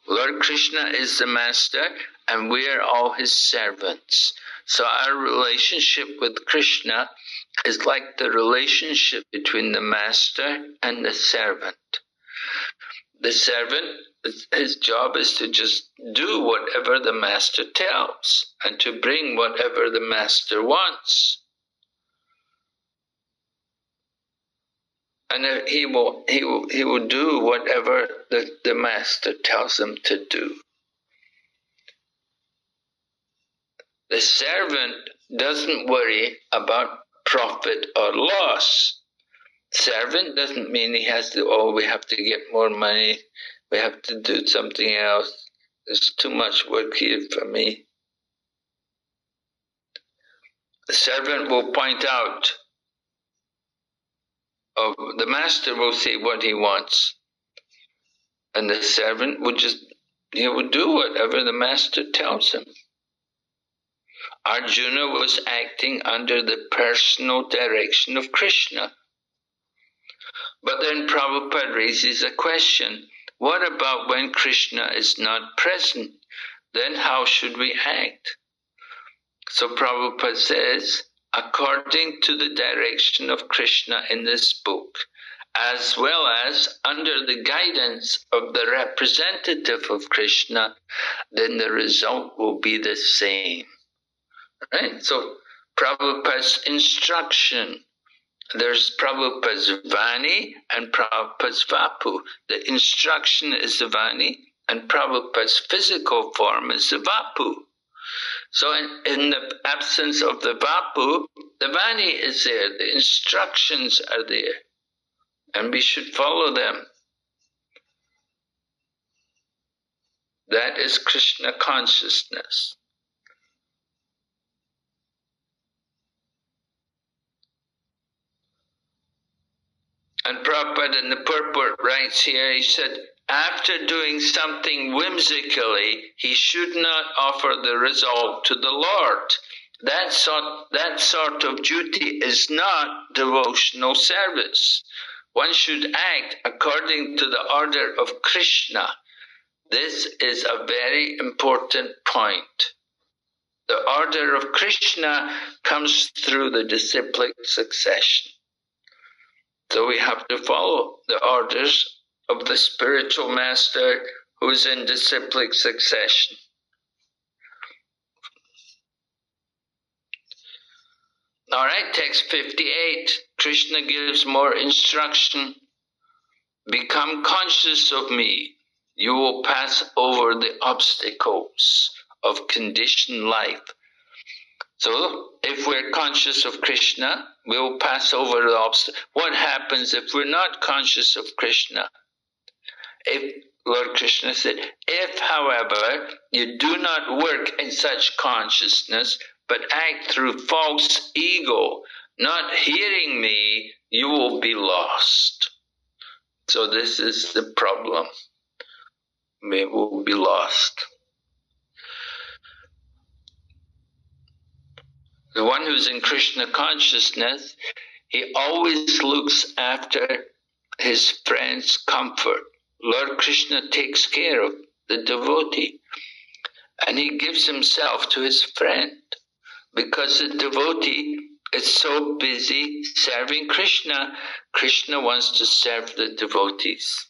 Lord Krishna is the master, and we are all his servants. So our relationship with Krishna is like the relationship between the master and the servant. The servant, his job is to just do whatever the master tells and to bring whatever the master wants. And he will do whatever the master tells him to do. The servant doesn't worry about profit or loss. Servant doesn't mean he has to, we have to get more money, we have to do something else. There's too much work here for me. The servant will point out, the master will say what he wants, and the servant will he will do whatever the master tells him. Arjuna was acting under the personal direction of Krishna. But then Prabhupada raises a question. What about when Krishna is not present? Then how should we act? So Prabhupada says, according to the direction of Krishna in this book, as well as under the guidance of the representative of Krishna, then the result will be the same. Right? So Prabhupada's instruction, there's Prabhupada's Vani and Prabhupada's Vapu. The instruction is the Vani and Prabhupada's physical form is the Vapu. So in the absence of the Vapu, the Vani is there, the instructions are there, and we should follow them. That is Krishna consciousness. And Prabhupada in the purport writes here, he said, after doing something whimsically, he should not offer the result to the Lord. That sort of duty is not devotional service. One should act according to the order of Krishna. This is a very important point. The order of Krishna comes through the disciplic succession. So we have to follow the orders of the spiritual master who is in disciplic succession. All right, text 58. Krishna gives more instruction. Become conscious of me. You will pass over the obstacles of conditioned life. So, if we're conscious of Krishna, we'll pass over the obstacle. What happens if we're not conscious of Krishna? If Lord Krishna said, if, however, you do not work in such consciousness, but act through false ego, not hearing me, you will be lost. So this is the problem. We will be lost. The one who's in Krishna consciousness, he always looks after his friend's comfort. Lord Krishna takes care of the devotee, and he gives himself to his friend, because the devotee is so busy serving Krishna. Krishna wants to serve the devotees.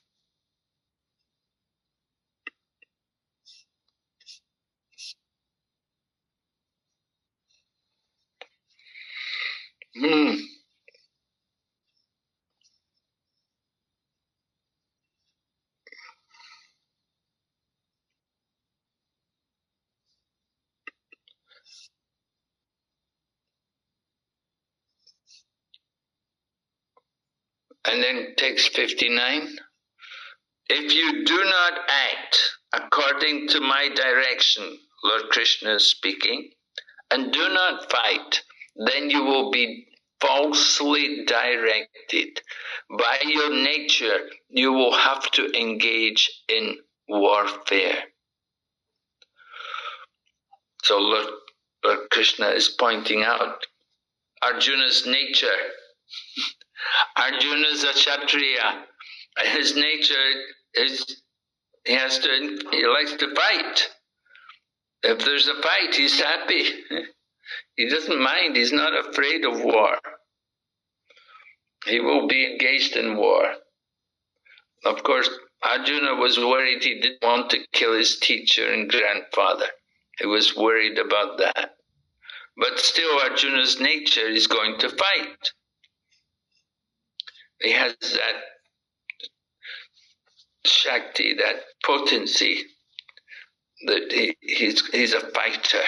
And then text 59. If you do not act according to my direction, Lord Krishna is speaking, and do not fight, then you will be falsely directed. By your nature, you will have to engage in warfare. So Lord Krishna is pointing out Arjuna's nature. Arjuna is a Kshatriya. His nature is he likes to fight. If there's a fight, he's happy. He doesn't mind. He's not afraid of war. He will be engaged in war. Of course, Arjuna was worried. He didn't want to kill his teacher and grandfather. He was worried about that. But still, Arjuna's nature is going to fight. He has that Shakti, that potency, that he's a fighter.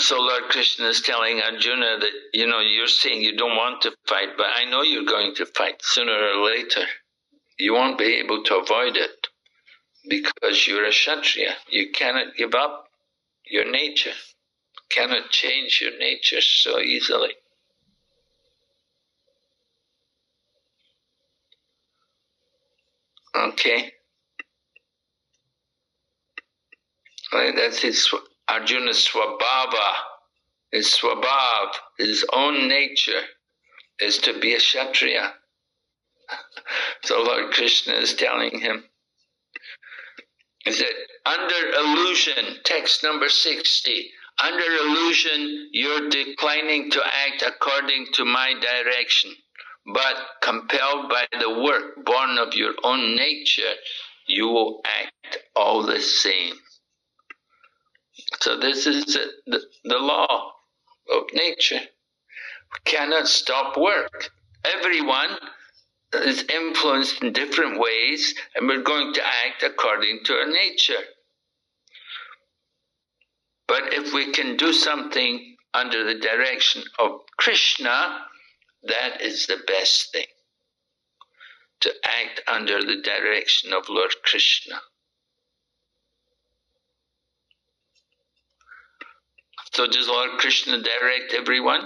So Lord Krishna is telling Arjuna that, you're saying you don't want to fight, but I know you're going to fight sooner or later. You won't be able to avoid it because you're a Kshatriya. You cannot give up your nature. Cannot change your nature so easily. Okay. That's Arjuna's swabhava. His swabhav, his own nature, is to be a Kshatriya. So Lord Krishna is telling him, he said, under illusion, text number 60, under illusion you're declining to act according to my direction, but compelled by the work born of your own nature, you will act all the same. So this is the law of nature. We cannot stop work. Everyone is influenced in different ways, and we're going to act according to our nature. But if we can do something under the direction of Krishna, that is the best thing. To act under the direction of Lord Krishna. So does Lord Krishna direct everyone?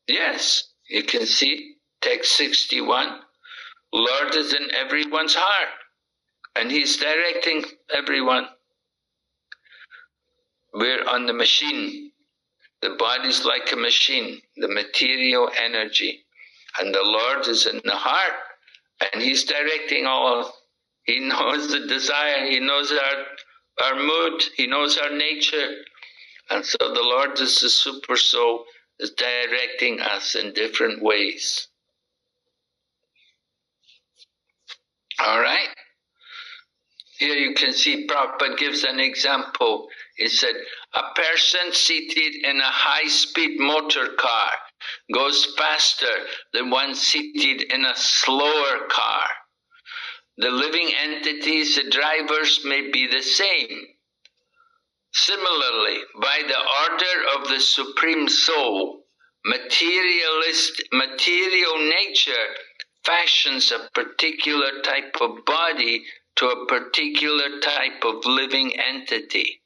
Yes, you can see text 61. Lord is in everyone's heart, and He's directing everyone. We're on the machine. The body's like a machine, the material energy. And the Lord is in the heart, and He's directing all. He knows the desire, He knows our mood, He knows our nature. And so the Lord is the super soul, is directing us in different ways. All right? Here you can see Prabhupada gives an example. He said, a person seated in a high-speed motor car goes faster than one seated in a slower car. The living entities, the drivers, may be the same. Similarly, by the order of the Supreme Soul, material nature fashions a particular type of body to a particular type of living entity,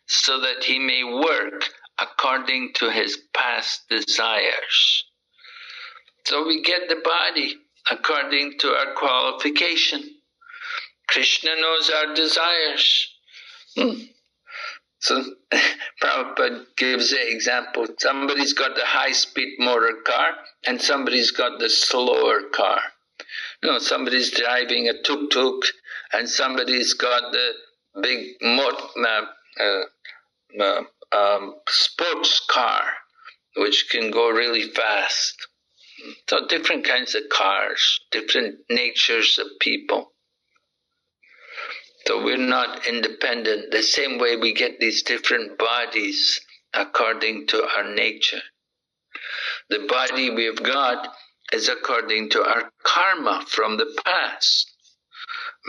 so that he may work according to his past desires. So we get the body according to our qualification. Krishna knows our desires. So Prabhupada gives the example. Somebody's got the high-speed motor car and somebody's got the slower car. Somebody's driving a tuk-tuk and somebody's got the big sports car, which can go really fast. So different kinds of cars, different natures of people. So we're not independent. The same way we get these different bodies according to our nature. The body we've got is according to our karma from the past.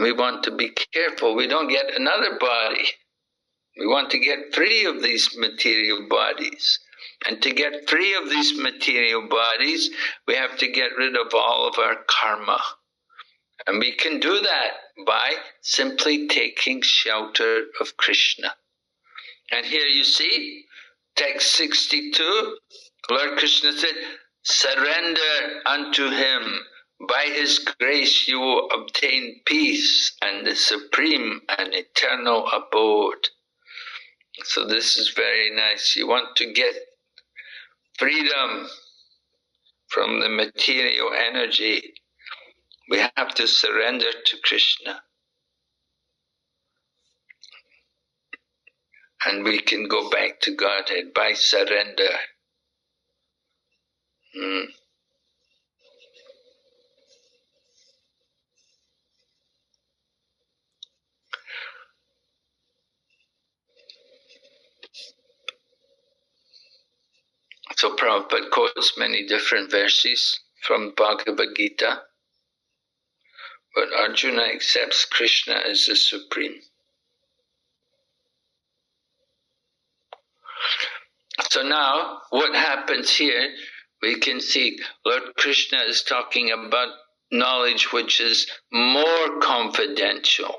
We want to be careful we don't get another body. We want to get free of these material bodies. And to get free of these material bodies, we have to get rid of all of our karma. And we can do that by simply taking shelter of Krishna. And here you see, text 62, Lord Krishna said, surrender unto him. By his grace you will obtain peace and the supreme and eternal abode. So this is very nice. You want to get freedom from the material energy. We have to surrender to Krishna. And we can go back to Godhead by surrender. So Prabhupada quotes many different verses from Bhagavad Gita, but Arjuna accepts Krishna as the Supreme. So now, what happens here, we can see Lord Krishna is talking about knowledge which is more confidential,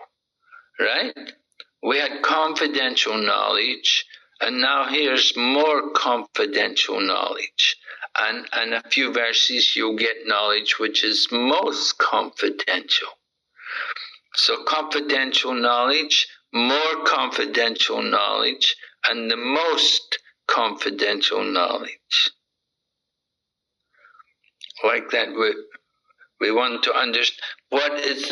right? We had confidential knowledge, and now here's more confidential knowledge. And in a few verses you'll get knowledge which is most confidential. So confidential knowledge, more confidential knowledge, and the most confidential knowledge. Like that, we want to understand what is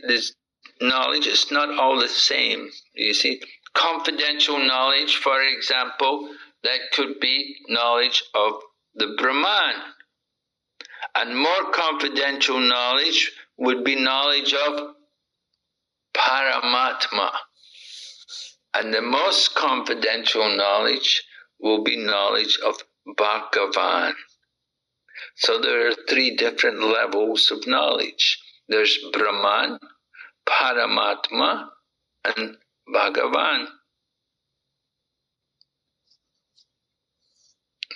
this knowledge. It's not all the same, you see. Confidential knowledge, for example, that could be knowledge of the Brahman. And more confidential knowledge would be knowledge of Paramatma. And the most confidential knowledge will be knowledge of Bhagavan. So there are three different levels of knowledge. There's Brahman, Paramatma, and Bhagavan.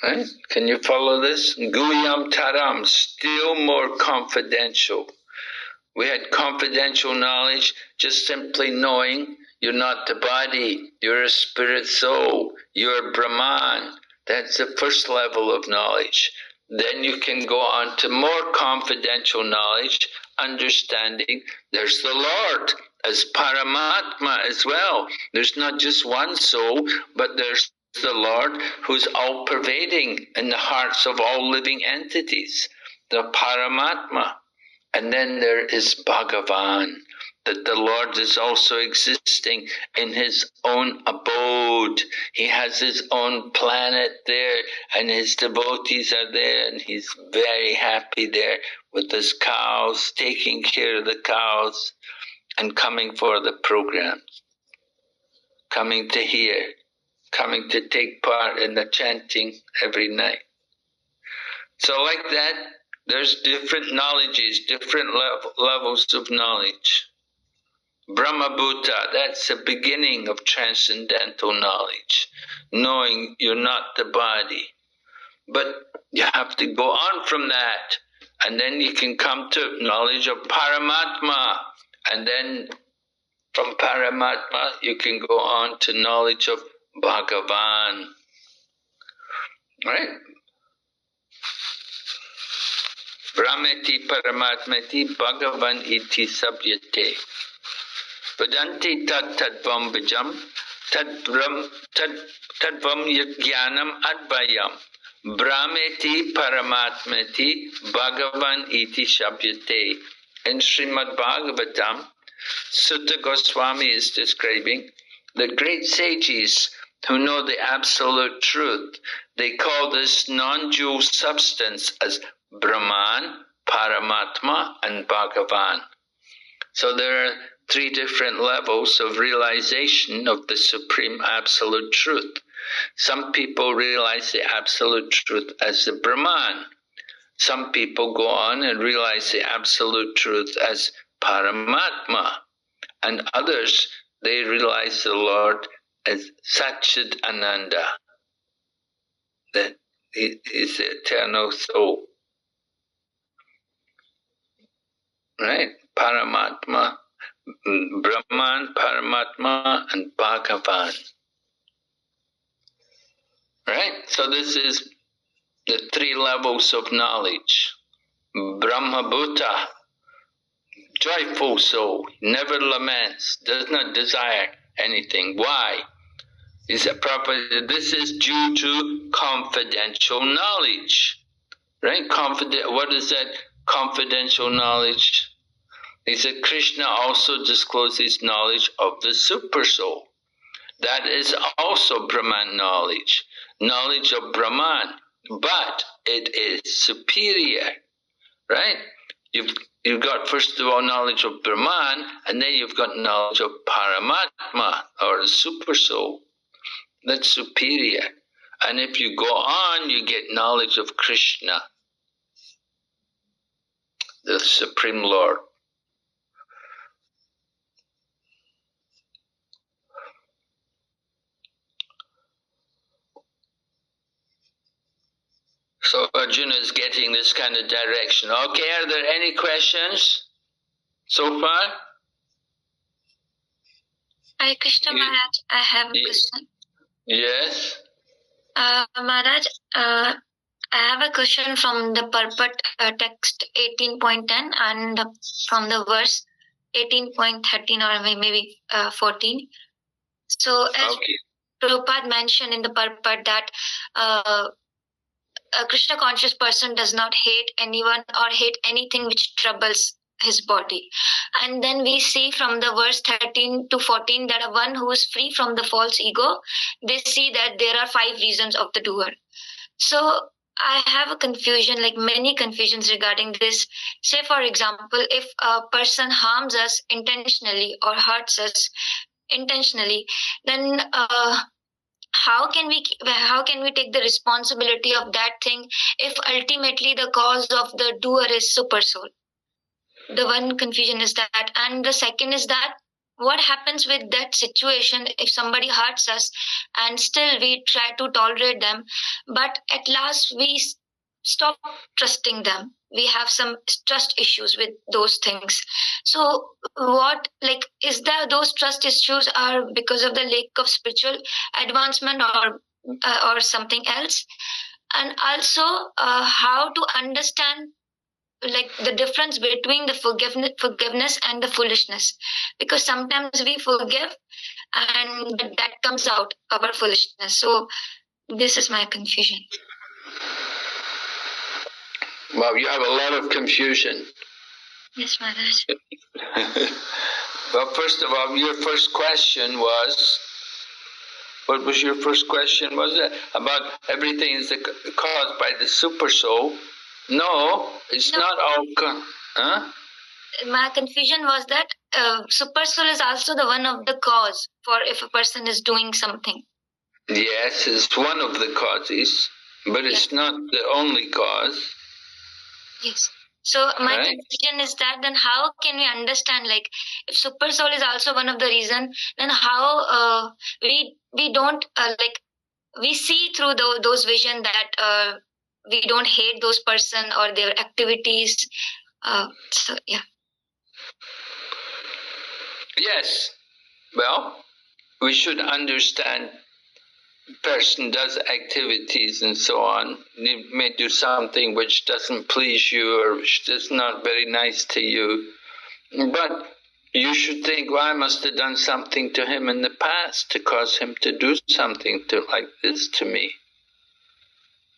Right? Can you follow this? Guyam Taram, still more confidential. We had confidential knowledge, just simply knowing you're not the body, you're a spirit soul, you're Brahman. That's the first level of knowledge. Then you can go on to more confidential knowledge, understanding there's the Lord as Paramatma as well. There's not just one soul, but there's the Lord who's all-pervading in the hearts of all living entities, the Paramatma. And then there is Bhagavan, that the Lord is also existing in his own abode. He has his own planet there, and his devotees are there, and he's very happy there with his cows, taking care of the cows, and coming for the programs, coming to hear, coming to take part in the chanting every night. So like that, there's different knowledges, different levels of knowledge. Brahmabhuta, that's the beginning of transcendental knowledge, knowing you're not the body. But you have to go on from that, and then you can come to knowledge of Paramatma, and then from Paramatma you can go on to knowledge of Bhagavan. Right? Brahmeti Paramatmeti Bhagavan iti sabhyate. Vadanti tat tadvam bijam tadvam yajnanam advayam. Brahmeti Paramatmeti Bhagavan iti sabhyate. In Srimad Bhagavatam, Sutta Goswami is describing the great sages who know the absolute truth. They call this non-dual substance as Brahman, Paramatma, and Bhagavan. So there are three different levels of realization of the supreme absolute truth. Some people realize the absolute truth as the Brahman. Some people go on and realize the absolute truth as Paramatma. And others, they realize the Lord as Satchid Ananda, that He is the eternal soul. Right? Paramatma, Brahman, Paramatma, and Bhagavan. Right? So this is the three levels of knowledge. Brahmabhuta, joyful soul, never laments, does not desire anything. Why? Is that proper? This is due to confidential knowledge. Right? What is that confidential knowledge? He said Krishna also discloses knowledge of the super soul. That is also Brahman knowledge. Knowledge of Brahman, but it is superior. Right? You've got first of all knowledge of Brahman, and then you've got knowledge of Paramatma, or the super soul. That's superior. And if you go on, you get knowledge of Krishna, the Supreme Lord. So Arjuna is getting this kind of direction. Okay, are there any questions so far? Hare Krishna Maharaj, I have a question. Yes. Maharaj, I have a question from the purport text 18.10 and from the verse 18.13 or maybe 14. So as Prabhupada mentioned in the purport that a Krishna conscious person does not hate anyone or hate anything which troubles his body. And then we see from the verse 13 to 14 that one who is free from the false ego, they see that there are 5 reasons of the doer. So I have a confusion, like many confusions regarding this. Say for example, if a person harms us intentionally or hurts us intentionally, then how can we take the responsibility of that thing if ultimately the cause of the doer is super soul? The one confusion is that. And the second is that what happens with that situation if somebody hurts us and still we try to tolerate them, but at last we stop trusting them? We have some trust issues with those things. So what, like, is that those trust issues are because of the lack of spiritual advancement or something else? And also how to understand like the difference between the forgiveness and the foolishness, because sometimes we forgive and that comes out our foolishness. So this is my confusion. Well, you have a lot of confusion. Yes, Maharaj. Well, first of all, your first question was, what was your first question? Was it about everything is caused by the super soul? No, it's not all. Huh? My confusion was that super soul is also the one of the cause for if a person is doing something. Yes, it's one of the causes. But it's not the only cause. Yes. So my Right. conclusion is that then how can we understand, like, if super soul is also one of the reason, then how we don't like we see through those vision that we don't hate those person or their activities. So yeah. Yes. Well, we should understand person does activities and so on. They may do something which doesn't please you or which is not very nice to you. But you should think, well, I must have done something to him in the past to cause him to do something like this to me.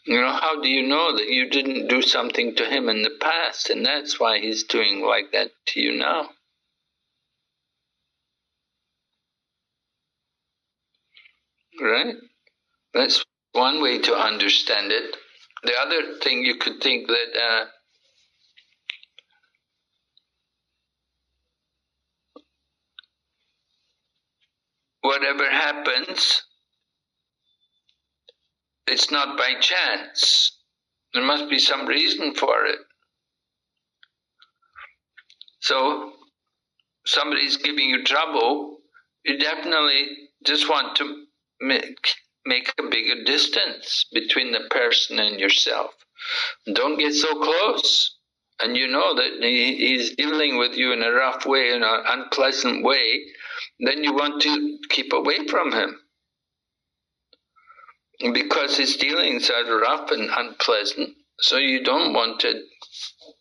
You know, how do you know that you didn't do something to him in the past and that's why he's doing like that to you now? Right? That's one way to understand it. The other thing you could think that whatever happens, it's not by chance. There must be some reason for it. So, somebody's giving you trouble, you definitely just want to make a bigger distance between the person and yourself. Don't get so close. And you know that he's dealing with you in a rough way, in an unpleasant way, then you want to keep away from him. Because his dealings are rough and unpleasant, so you don't want to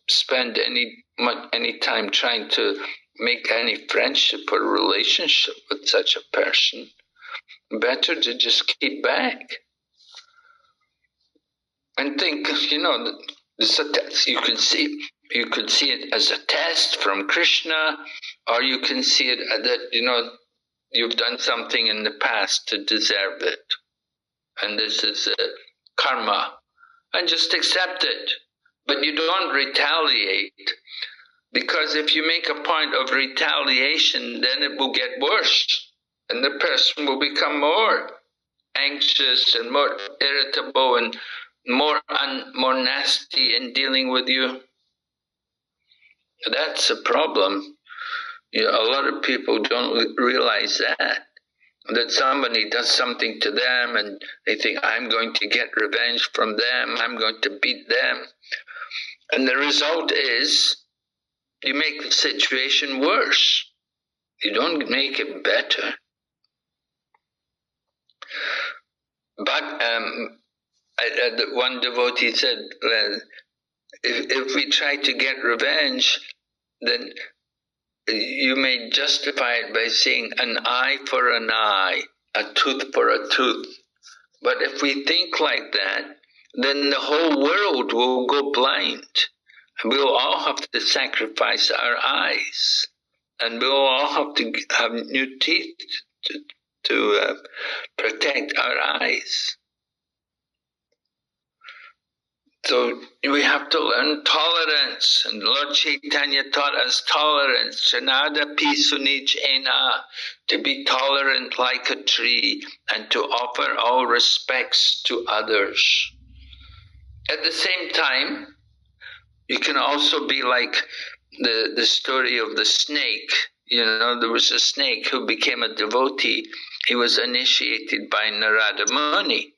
spend any time trying to make any friendship or relationship with such a person. Better to just keep back. And think, you know, this is a test. You could see it as a test from Krishna, or you can see it that, you know, you've done something in the past to deserve it. And this is karma. And just accept it. But you don't retaliate. Because if you make a point of retaliation, then it will get worse. And the person will become more anxious and more irritable and more nasty in dealing with you. That's a problem. You know, a lot of people don't realize that somebody does something to them and they think, I'm going to get revenge from them, I'm going to beat them. And the result is, you make the situation worse. You don't make it better. But one devotee said, if we try to get revenge, then you may justify it by saying an eye for an eye, a tooth for a tooth. But if we think like that, then the whole world will go blind. We'll all have to sacrifice our eyes. And we'll all have to have new teeth to protect our eyes. So we have to learn tolerance, and Lord Chaitanya taught us tolerance. Shanada pisunich ena, to be tolerant like a tree, and to offer all respects to others. At the same time, you can also be like the story of the snake. You know, there was a snake who became a devotee. He was initiated by Narada Muni.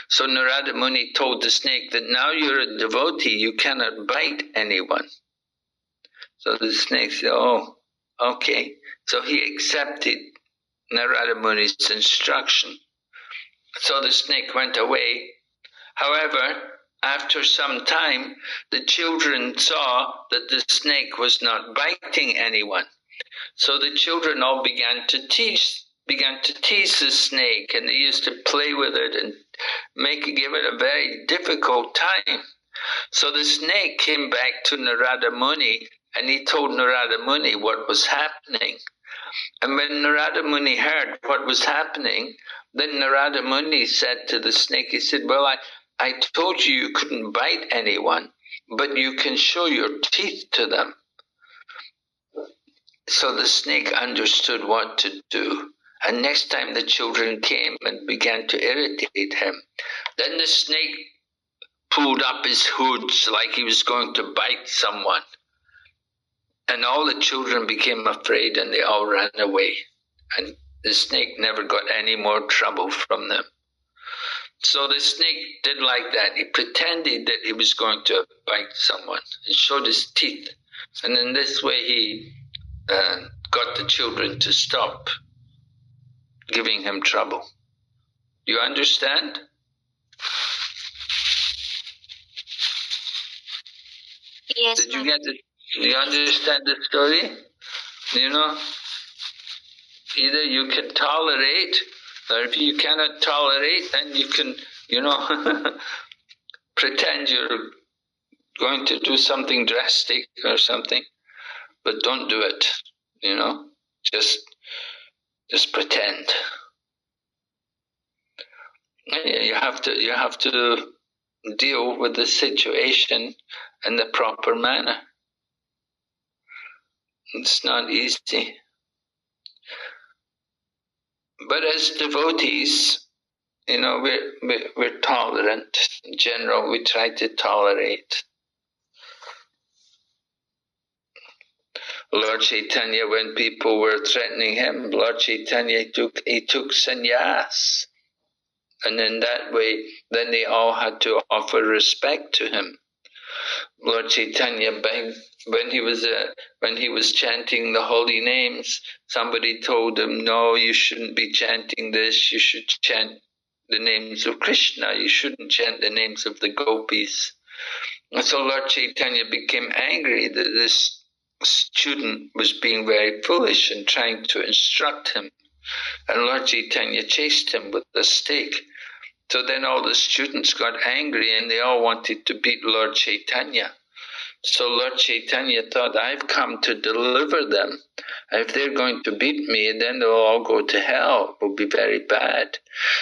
So Narada Muni told the snake that now you're a devotee, you cannot bite anyone. So the snake said, oh, okay. So he accepted Narada Muni's instruction. So the snake went away. However, after some time, the children saw that the snake was not biting anyone. So the children all began to tease the snake, and they used to play with it and give it a very difficult time. So the snake came back to Narada Muni, and he told Narada Muni what was happening. And when Narada Muni heard what was happening, then Narada Muni said to the snake, he said, well, I told you you couldn't bite anyone, but you can show your teeth to them. So the snake understood what to do. And next time the children came and began to irritate him, then the snake pulled up his hoods like he was going to bite someone. And all the children became afraid and they all ran away. And the snake never got any more trouble from them. So the snake did like that. He pretended that he was going to bite someone and showed his teeth. And in this way he got the children to stop giving him trouble. You understand? Yes. Did you get it? Do you understand the story? You know, either you can tolerate, or if you cannot tolerate, then you can, pretend you're going to do something drastic or something, but don't do it, just pretend. You have to deal with the situation in the proper manner. It's not easy. But as devotees, we're tolerant. In general, we try to tolerate. Lord Chaitanya, when people were threatening him, Lord Chaitanya took sannyas. And in that way, then they all had to offer respect to him. Lord Chaitanya begged, when he was chanting the holy names, somebody told him, no, you shouldn't be chanting this, you should chant the names of Krishna, you shouldn't chant the names of the gopis. And so Lord Chaitanya became angry that this student was being very foolish and trying to instruct him. And Lord Chaitanya chased him with a stick. So then all the students got angry and they all wanted to beat Lord Chaitanya. So Lord Chaitanya thought, I've come to deliver them. If they're going to beat me, then they'll all go to hell. It will be very bad.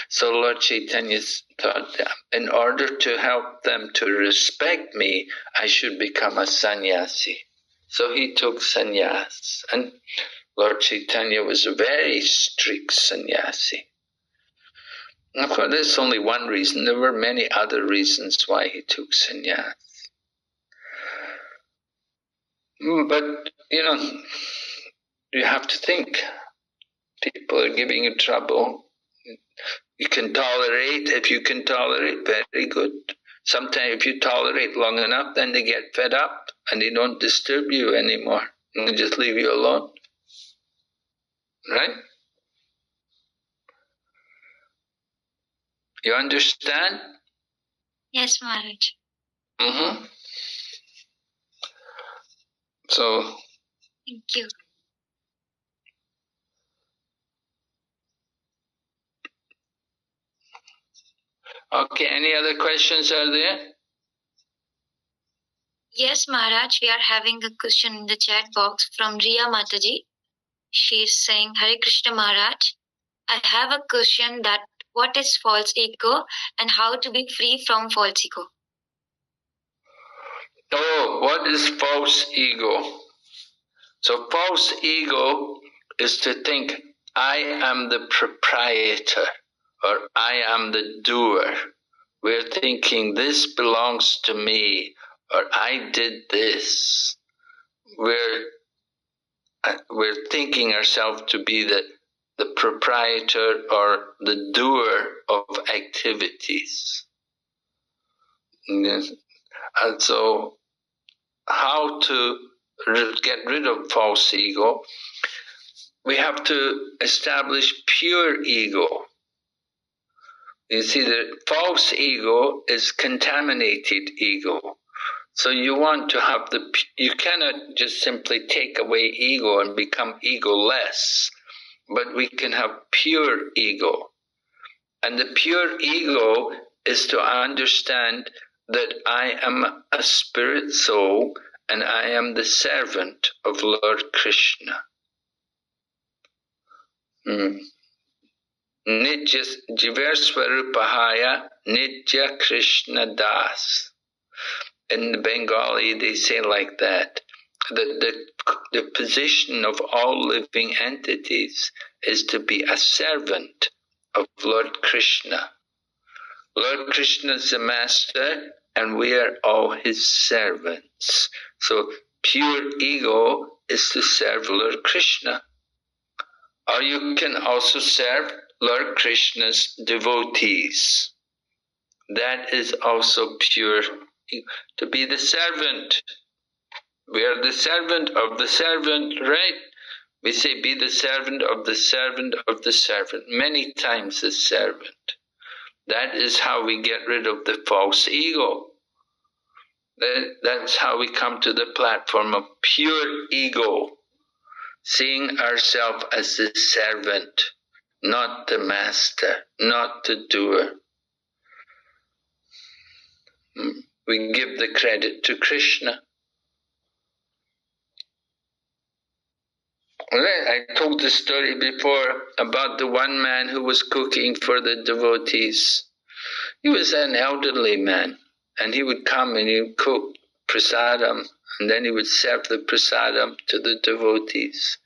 So Lord Chaitanya thought, in order to help them to respect me, I should become a sannyasi. So he took sannyas. And Lord Chaitanya was a very strict sannyasi. Of course, that's only one reason. There were many other reasons why he took sannyas. But, you have to think. People are giving you trouble. You can tolerate. If you can tolerate, very good. Sometimes if you tolerate long enough, then they get fed up and they don't disturb you anymore. And they just leave you alone. Right? You understand? Yes, Maharaj. Mm-hmm. So, thank you. Okay, any other questions are there? Yes, Maharaj, we are having a question in the chat box from Riya Mataji. She is saying, Hare Krishna Maharaj, I have a question that what is false ego and how to be free from false ego? Oh, what is false ego? So false ego is to think, I am the proprietor, or I am the doer. We're thinking this belongs to me, or I did this. We're thinking ourselves to be the proprietor or the doer of activities. Yes. And so how to get rid of false ego? We have to establish pure ego. You see, the false ego is contaminated ego. So you want to have you cannot just simply take away ego and become egoless, but we can have pure ego. And the pure ego is to understand that I am a spirit soul and I am the servant of Lord Krishna. Nitya Jiverswarupahaya Nitya Krishna Das. In the Bengali, they say like that. The position of all living entities is to be a servant of Lord Krishna. Lord Krishna is the master and we are all his servants. So pure ego is to serve Lord Krishna. Or you can also serve Lord Krishna's devotees. That is also pure ego. To be the servant. We are the servant of the servant, right? We say, be the servant of the servant of the servant. Many times the servant. That is how we get rid of the false ego. That's how we come to the platform of pure ego. Seeing ourselves as the servant, not the master, not the doer. We give the credit to Krishna. I told the story before about the one man who was cooking for the devotees. He was an elderly man, and he would come and he would cook prasadam, and then he would serve the prasadam to the devotees.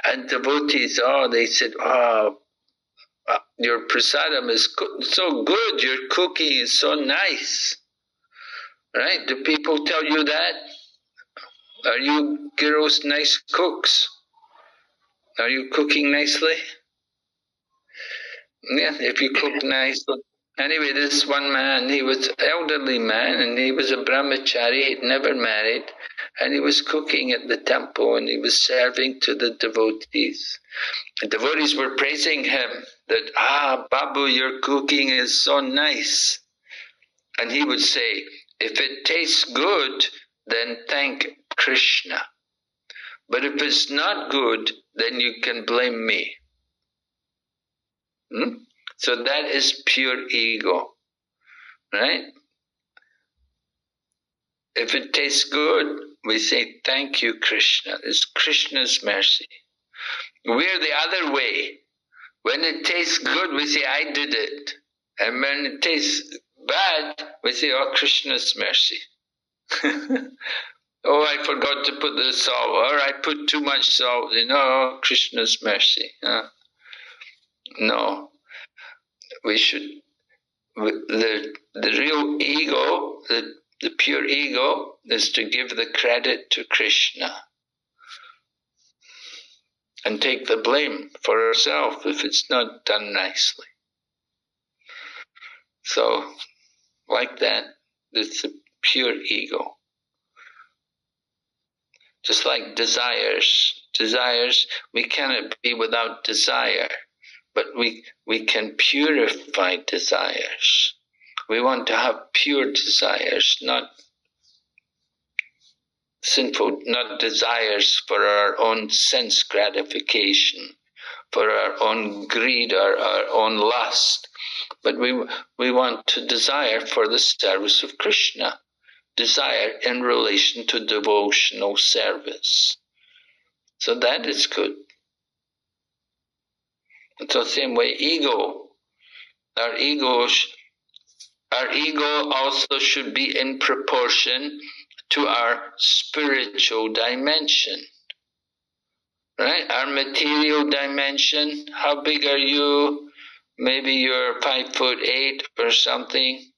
And devotees, they said, your prasadam is so good, your cooking is so nice. Right? Do people tell you that? Are you girls nice cooks? Are you cooking nicely? Yeah, if you cook nicely. Anyway, this one man, he was an elderly man, and he was a brahmachari, he'd never married, and he was cooking at the temple, and he was serving to the devotees. The devotees were praising him, that, Babu, your cooking is so nice. And he would say, if it tastes good, then thank Krishna. But if it's not good, then you can blame me. So that is pure ego, right? If it tastes good, we say, thank you, Krishna. It's Krishna's mercy. We're the other way. When it tastes good, we say, I did it. And when it tastes bad, we say, oh, Krishna's mercy. Oh, I forgot to put the salt, or I put too much salt. Oh, Krishna's mercy. No. We should, the real ego, the pure ego, is to give the credit to Krishna and take the blame for ourselves if it's not done nicely. So, like that, it's the pure ego. Just like desires. Desires, we cannot be without desire, but we can purify desires. We want to have pure desires, not sinful, not desires for our own sense gratification, for our own greed or our own lust, but we want to desire for the service of Krishna, desire in relation to devotional service. So that is good. It's the same way ego. Our ego also should be in proportion to our spiritual dimension. Right? Our material dimension, how big are you? Maybe you're 5'8" or something.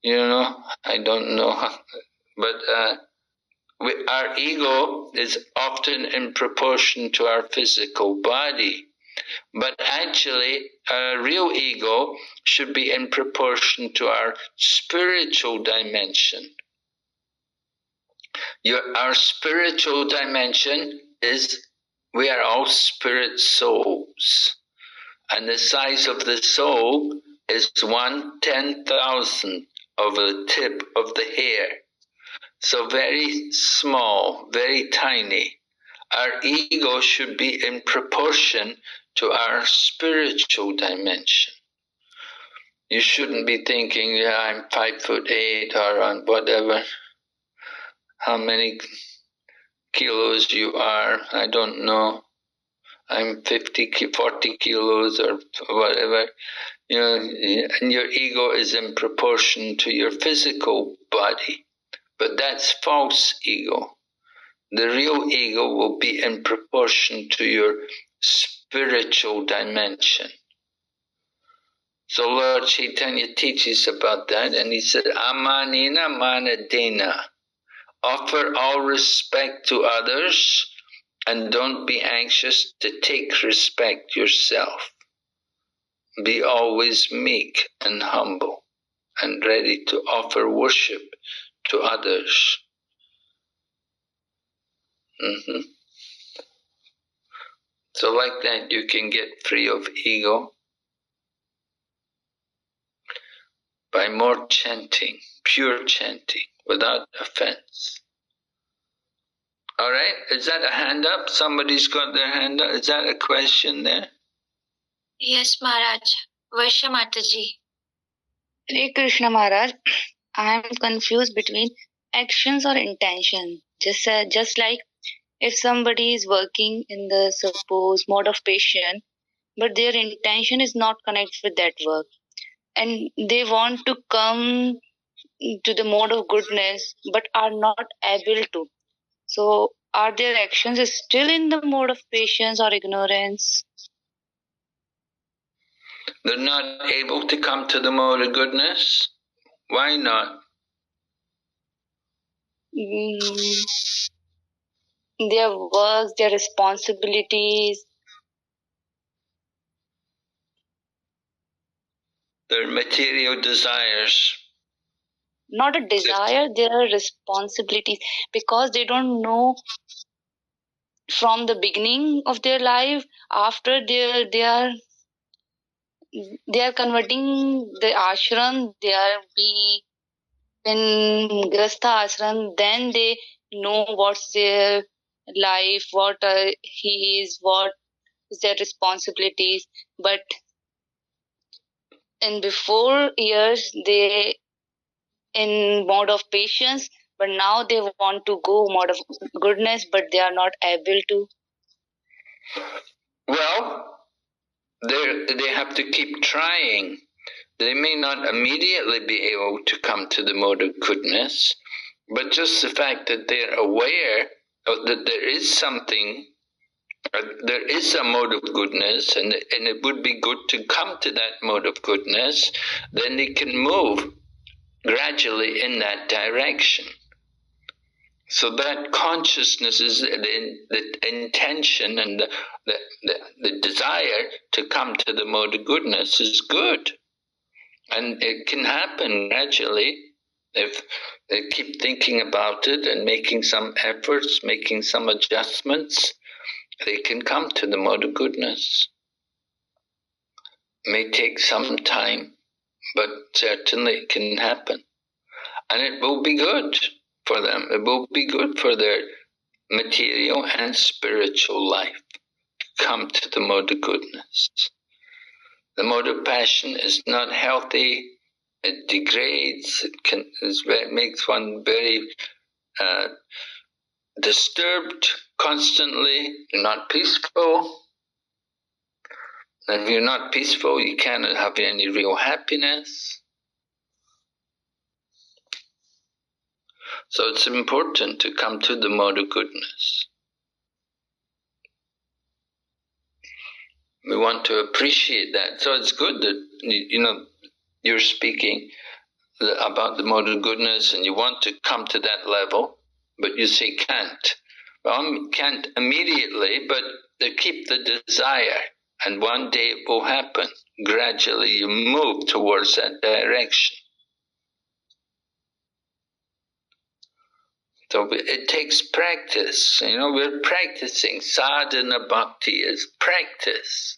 I don't know. But our ego is often in proportion to our physical body. But actually, our real ego should be in proportion to our spiritual dimension. Our spiritual dimension is, we are all spirit souls. And the size of the soul is 1/10,000 of the tip of the hair. So very small, very tiny. Our ego should be in proportion to our spiritual dimension. You shouldn't be thinking, I'm 5'8" or on whatever, how many kilos you are, I don't know. I'm 40 kilos or whatever. And your ego is in proportion to your physical body. But that's false ego. The real ego will be in proportion to your spiritual dimension. So Lord Chaitanya teaches about that, and he said, Amanina manadena. Offer all respect to others and don't be anxious to take respect yourself. Be always meek and humble and ready to offer worship to others. So like that you can get free of ego by more chanting, pure chanting, without offense. All right, is that a hand up? Somebody's got their hand up. Is that a question there? Yes, Maharaj. Varsha Mataji. Hare Krishna Maharaj, I am confused between actions or intention. Just like if somebody is working in the suppose mode of passion, but their intention is not connected with that work, and they want to come to the mode of goodness, but are not able to. So, are their actions still in the mode of patience or ignorance? They're not able to come to the mode of goodness. Why not? Their works, their responsibilities. Their material desires. Not a desire, there are responsibilities, because they don't know from the beginning of their life. After they are converting the ashram, they are be in grastha ashram, then they know what's their life, what he is, what is their responsibilities. But in before years they in mode of patience, but now they want to go mode of goodness, but they are not able to. Well, they have to keep trying. They may not immediately be able to come to the mode of goodness, but just the fact that they're aware that there is something, there is a mode of goodness, and it would be good to come to that mode of goodness, then they can move gradually in that direction. So that consciousness is the intention, and the desire to come to the mode of goodness is good. And it can happen gradually if they keep thinking about it and making some efforts, making some adjustments. They can come to the mode of goodness. It may take some time, but certainly it can happen. And it will be good for them. It will be good for their material and spiritual life to come to the mode of goodness. The mode of passion is not healthy. It degrades. It makes one very disturbed constantly. You're not peaceful. And if you're not peaceful, you cannot have any real happiness. So it's important to come to the mode of goodness. We want to appreciate that. So it's good that you're speaking about the mode of goodness and you want to come to that level, but you say can't. Well, can't immediately, but they keep the desire, and one day it will happen. Gradually you move towards that direction. So it takes practice. We're practicing. Sadhana bhakti is practice.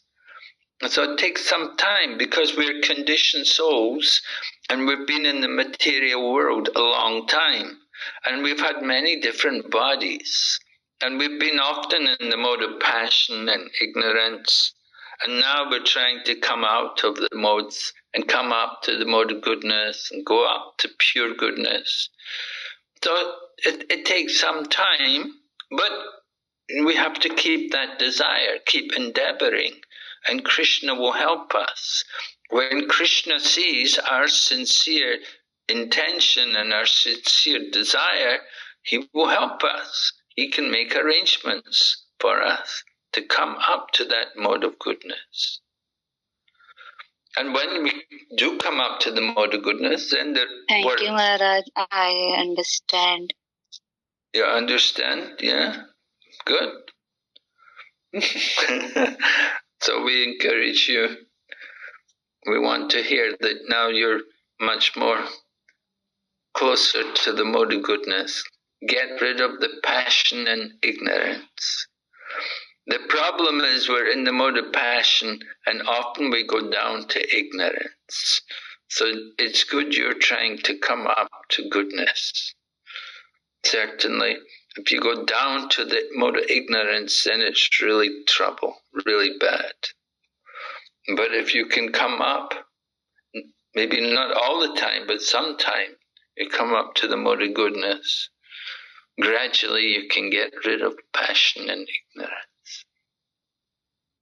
So it takes some time because we're conditioned souls and we've been in the material world a long time. And we've had many different bodies. And we've been often in the mode of passion and ignorance. And now we're trying to come out of the modes and come up to the mode of goodness and go up to pure goodness. So it takes some time, but we have to keep that desire, keep endeavoring, and Krishna will help us. When Krishna sees our sincere intention and our sincere desire, he will help us. He can make arrangements for us to come up to that mode of goodness. And when we do come up to the mode of goodness, then the Thank you, Maharaj. I understand. You understand? Yeah? Good. So we encourage you. We want to hear that now you're much more closer to the mode of goodness. Get rid of the passion and ignorance. The problem is we're in the mode of passion and often we go down to ignorance. So it's good you're trying to come up to goodness. Certainly, if you go down to the mode of ignorance, then it's really trouble, really bad. But if you can come up, maybe not all the time, but sometime, you come up to the mode of goodness, gradually you can get rid of passion and ignorance.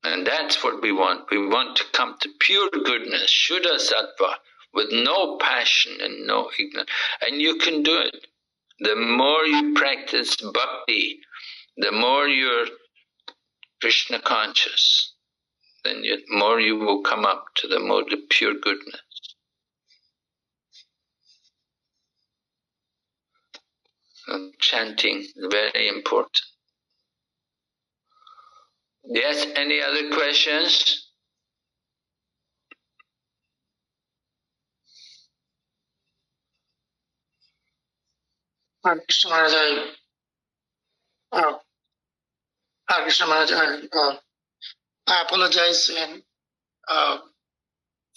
And that's what we want. We want to come to pure goodness, Shuddha Sattva, with no passion and no ignorance. And you can do it. The more you practice bhakti, the more you're Krishna conscious, then the more you will come up to the mode of pure goodness. And chanting is very important. Yes, any other questions? Krishna Maharaj, Krishna Maharaj, I apologize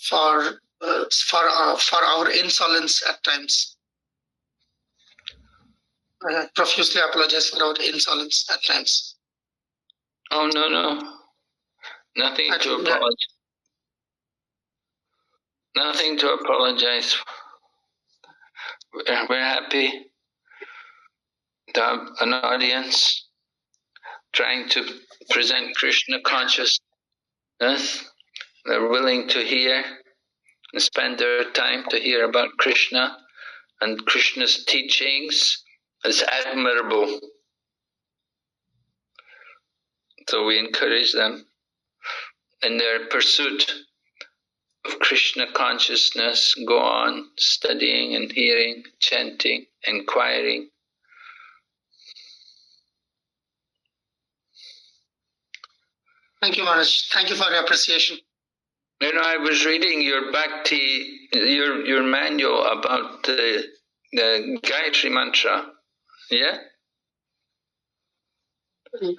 for our insolence at times. I profusely apologize for our insolence at times. Oh, no. Nothing to apologize. Nothing to apologize. We're happy to have an audience trying to present Krishna consciousness. They're willing to hear and spend their time to hear about Krishna and Krishna's teachings. Is admirable. So we encourage them in their pursuit of Krishna consciousness, go on studying and hearing, chanting, inquiring. Thank you, Maharaj. Thank you for your appreciation. You know, I was reading your Bhakti, your manual about the Gayatri mantra. Yeah?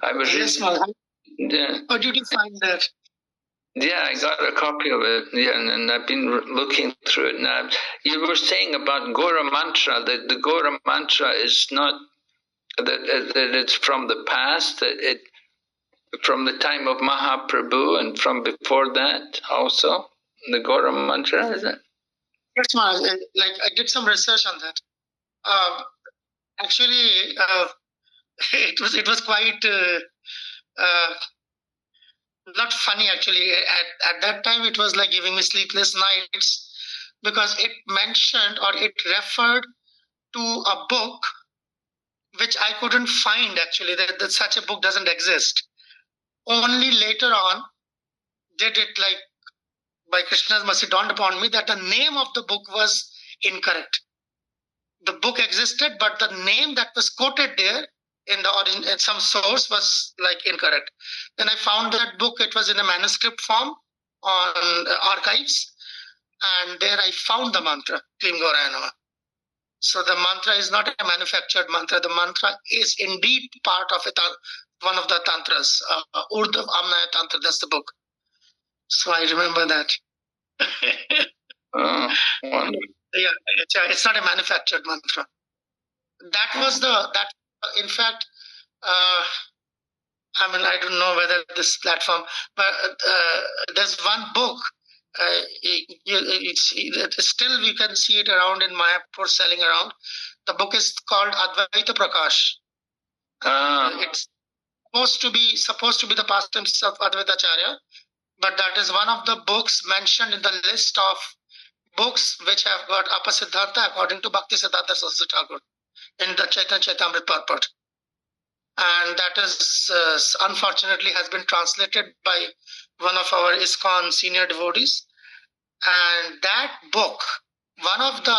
I was yes, reading. Maharaj. Yeah. How did you find that? Yeah, I got a copy of it. Yeah, and I've been looking through it now. You were saying about Gora mantra, that the Gora mantra is not that it's from the past, that it from the time of Mahaprabhu and from before that also. The Gora mantra, is it? Yes, Maharaj. Like I did some research on that. Actually, it was quite not funny. Actually, at that time, it was like giving me sleepless nights because it mentioned or it referred to a book which I couldn't find. Actually, that such a book doesn't exist. Only later on did it, like by Krishna's mercy, dawned upon me that the name of the book was incorrect. The book existed, but the name that was quoted there in the origin, in some source, was like incorrect. Then I found that book. It was in a manuscript form on archives, and there I found the mantra, Klim Gauraya Namah. So the mantra is not a manufactured mantra. The mantra is indeed part of it, one of the tantras, Urdhva Amnaya Tantra. That's the book. So I remember that. Wonderful. Yeah, it's not a manufactured mantra. That was in fact, I mean, I don't know whether this platform, but there's one book. Still we can see it around in Mayapur selling around. The book is called Advaita Prakash. It's supposed to be the pastimes of Advaita Acharya, but that is one of the books mentioned in the list of books which have got Apasiddhartha according to Bhakti-Siddhanta Saraswati Thakur in the Chaitanya Chaitamrita purport. And that is unfortunately has been translated by one of our ISKCON senior devotees. And that book, one of the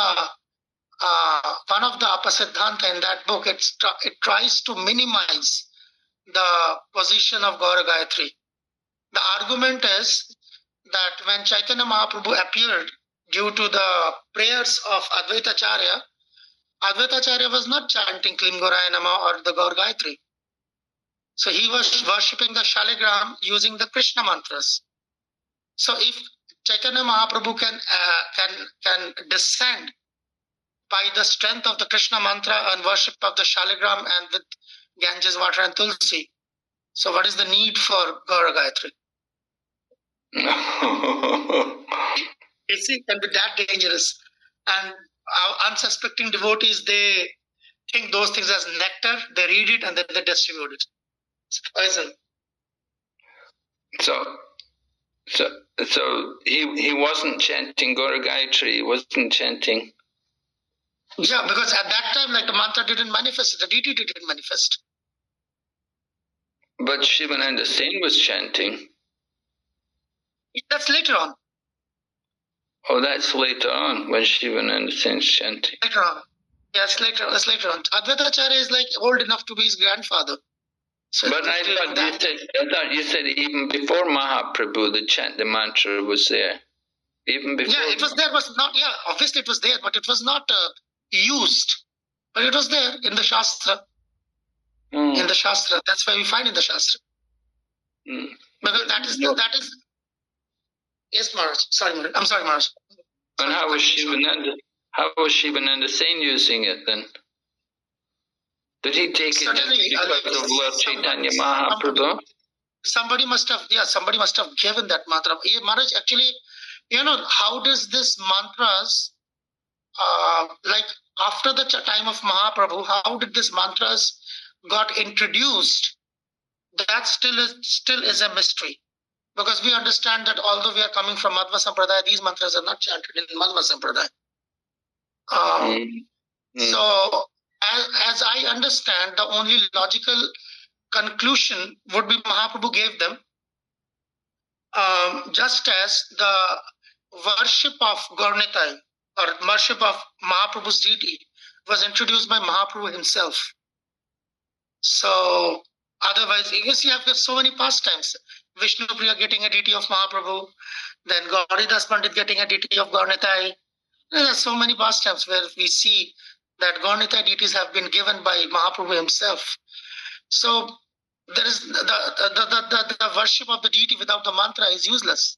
Apasiddhanta in that book, it tries to minimize the position of Gaura Gayatri. The argument is that when Chaitanya Mahaprabhu appeared due to the prayers of Advaitacharya, Advaitacharya was not chanting Klim Gauraya Namah or the Gaur Gayatri. So he was worshipping the Shaligram using the Krishna mantras. So if Chaitanya Mahaprabhu can descend by the strength of the Krishna mantra and worship of the Shaligram and with Ganges water and Tulsi, so what is the need for Gaur Gayatri? You see, it can be that dangerous. And our unsuspecting devotees, they think those things as nectar, they read it and then they distribute it. It's poison. So he wasn't chanting Gaura Gayatri, he wasn't chanting. Yeah, because at that time, like, the mantra didn't manifest, the deity didn't manifest. But Shivananda Sen was chanting. That's later on. Oh, that's later on, when Shivananda Sen's chanting. Later on. Yes, that's later on. Advaitacharya is like old enough to be his grandfather. So but I thought you said even before Mahaprabhu, the mantra was there. Even before. Yeah, it was there, was not, yeah, obviously it was there, but it was not used. But it was there in the Shastra. In the Shastra. That's why we find in the Shastra. Because that is yes, Maharaj. Sorry, Maharaj. I'm sorry, Maharaj. And how was Shivananda Sen using it then? Did he take it because of Lord Chaitanya Mahaprabhu? Somebody must have given that mantra. Maharaj, actually, how does this mantras, like after the time of Mahaprabhu, how did this mantras got introduced? That still is a mystery. Because we understand that although we are coming from Madhva Sampradaya, these mantras are not chanted in Madhva Sampradaya. So, as I understand, the only logical conclusion would be Mahaprabhu gave them, just as the worship of Gaurnitai or worship of Mahaprabhu's deity was introduced by Mahaprabhu himself. So, otherwise, you see, you have so many pastimes. Vishnu Priya getting a deity of Mahaprabhu, then Gauridas Pandit getting a deity of Gaurnitai. There are so many pastimes where we see that Gaurnitai deities have been given by Mahaprabhu himself. So there is the worship of the deity without the mantra is useless.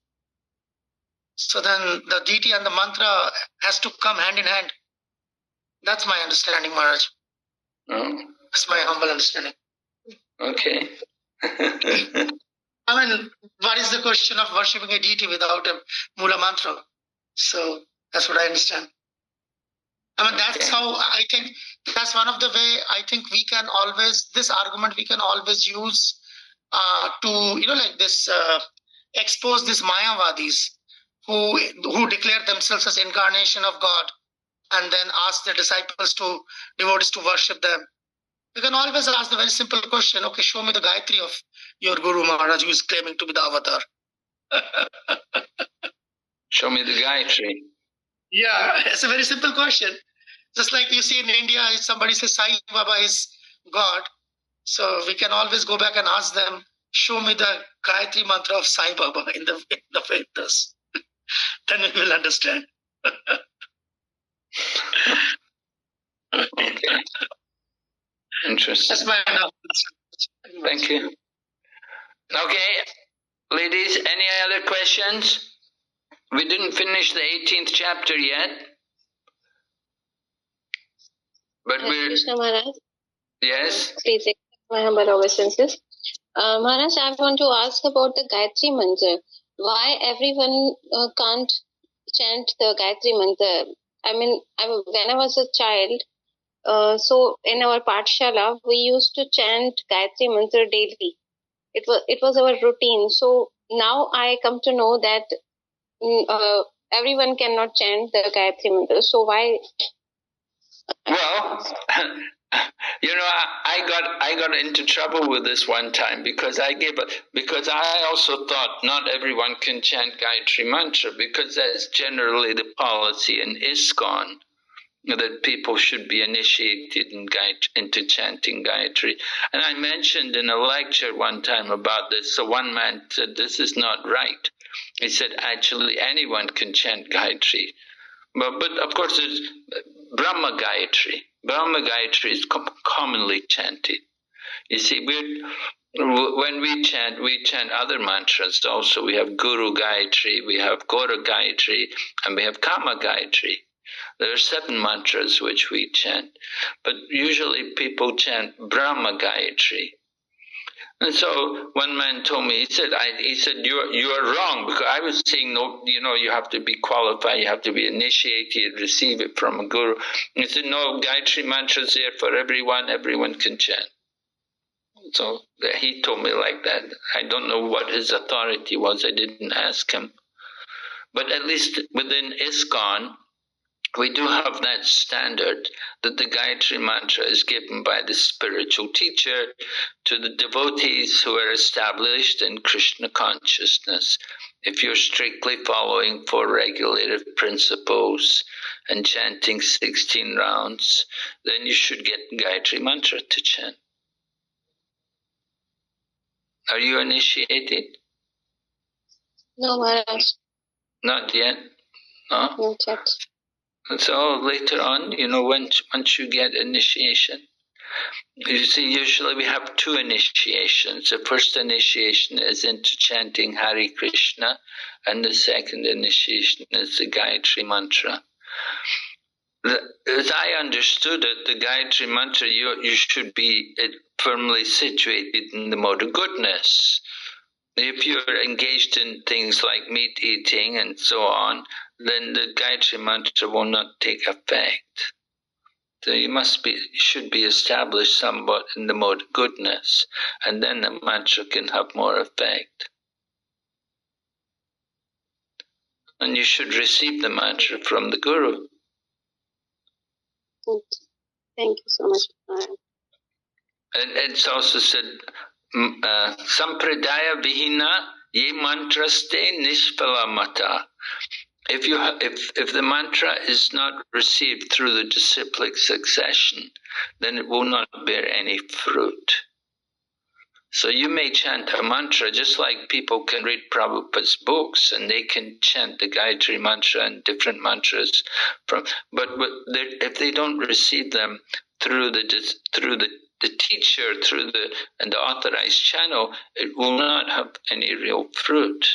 So then the deity and the mantra has to come hand in hand. That's my understanding, Maharaj. That's my humble understanding. Okay. I mean, what is the question of worshipping a deity without a Mula mantra? So that's what I understand. I mean, that's how I think, that's one of the way I think we can always, this argument we can always use to, expose these Mayavadis who declare themselves as incarnation of God and then ask their devotees to worship them. You can always ask the very simple question, okay, show me the Gayatri of your Guru Maharaj who is claiming to be the avatar. Show me the Gayatri. Yeah, it's a very simple question. Just like you see in India, if somebody says Sai Baba is God, so we can always go back and ask them, show me the Gayatri mantra of Sai Baba in the Vedas. Then we will understand. Okay. Interesting. That's my answer. Thank you. Okay, ladies, any other questions? We didn't finish the 18th chapter yet. But we're... Krishna Maharaj. Yes? Please accept my humble obeisances. Maharaj, I want to ask about the Gayatri Mantra. Why everyone can't chant the Gayatri Mantra? I mean, when I was a child, so in our Pathshala, we used to chant Gayatri Mantra daily. It was our routine. So now I come to know that everyone cannot chant the Gayatri Mantra. So why? Well, You know, I got into trouble with this one time because I also thought not everyone can chant Gayatri Mantra, because that's generally the policy in ISKCON, that people should be initiated into chanting Gayatri. And I mentioned in a lecture one time about this, so one man said, this is not right. He said, actually anyone can chant Gayatri. But of course there's Brahma Gayatri. Brahma Gayatri is commonly chanted. You see, when we chant other mantras also. We have Guru Gayatri, we have Gora Gayatri, and we have Kama Gayatri. There are 7 mantras which we chant, but usually people chant Brahma Gayatri. And so one man told me, he said, you are wrong, because I was saying, no, you have to be qualified, you have to be initiated, receive it from a guru. And he said, no, Gayatri Mantra is there for everyone can chant. So he told me like that. I don't know what his authority was, I didn't ask him. But at least within ISKCON, we do have that standard that the Gayatri Mantra is given by the spiritual teacher to the devotees who are established in Krishna consciousness. If you're strictly following 4 regulative principles and chanting 16 rounds, then you should get Gayatri Mantra to chant. Are you initiated? No, Maharaj. Not yet? No? Not yet. So later on, once you get initiation, you see, usually we have 2 initiations. The first initiation is into chanting Hare Krishna, and the second initiation is the Gayatri Mantra. As I understood it, the Gayatri Mantra, you should be firmly situated in the mode of goodness. If you're engaged in things like meat eating and so on, then the Gayatri Mantra will not take effect. So you should be established somewhat in the mode of goodness, and then the mantra can have more effect. And you should receive the mantra from the Guru. Thank you so much, Maharaj. And it's also said, Sampradaya Vihina ye mantraste nishpala mata. If the mantra is not received through the disciplic succession, then it will not bear any fruit. So you may chant a mantra just like people can read Prabhupada's books and they can chant the Gayatri Mantra and different mantras but if they don't receive them through the teacher, through the authorized channel, it will not have any real fruit.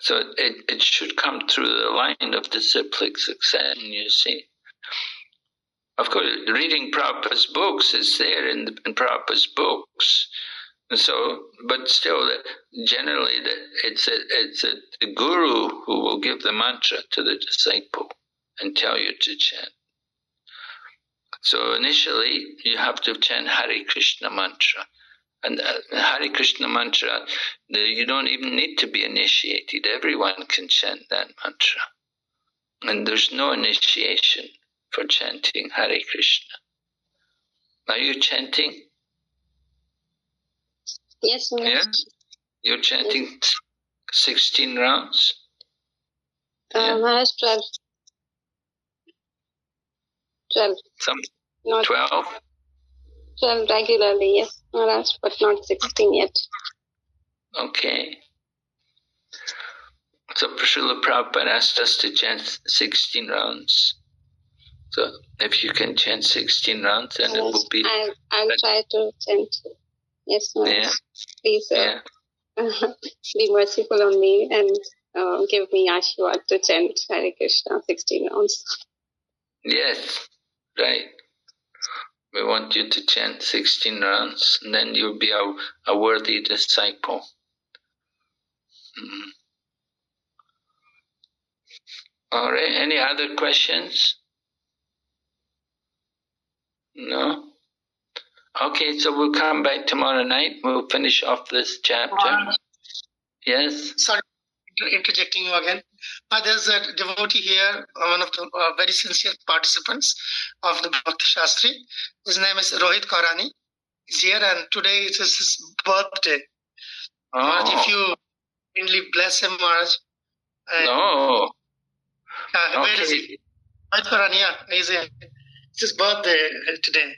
So it should come through the line of disciplic succession, you see. Of course, reading Prabhupada's books is there in Prabhupada's books. So, but still, generally, it's the guru who will give the mantra to the disciple and tell you to chant. So initially, you have to chant Hare Krishna mantra. And Hare Krishna mantra, you don't even need to be initiated. Everyone can chant that mantra. And there's no initiation for chanting Hare Krishna. Are you chanting? Yes, Maharaj. Yeah? You're chanting 16 rounds? Maharaj, 12. 12. Not 12? 12 regularly, yes, Maharaj, but not 16 yet. Okay. So Srila Prabhupada asked us to chant 16 rounds. So if you can chant 16 rounds, then it will be... I'll try to chant. Yes, Maharaj. Yeah. Please be merciful on me and give me Ashirwad to chant Hare Krishna 16 rounds. Yes, right. We want you to chant 16 rounds, and then you'll be a worthy disciple. All right, any other questions? No? Okay, so we'll come back tomorrow night. We'll finish off this chapter. Yes? Sorry, interjecting you again. There's a devotee here, one of the very sincere participants of the Bhakti-Shastri. His name is Rohit Kaurani. He's here, and today it is his birthday. Maharaj, if you kindly bless him, Maharaj. No. Where is he? Rohit Kaurani, yeah, he's here. It's his birthday today.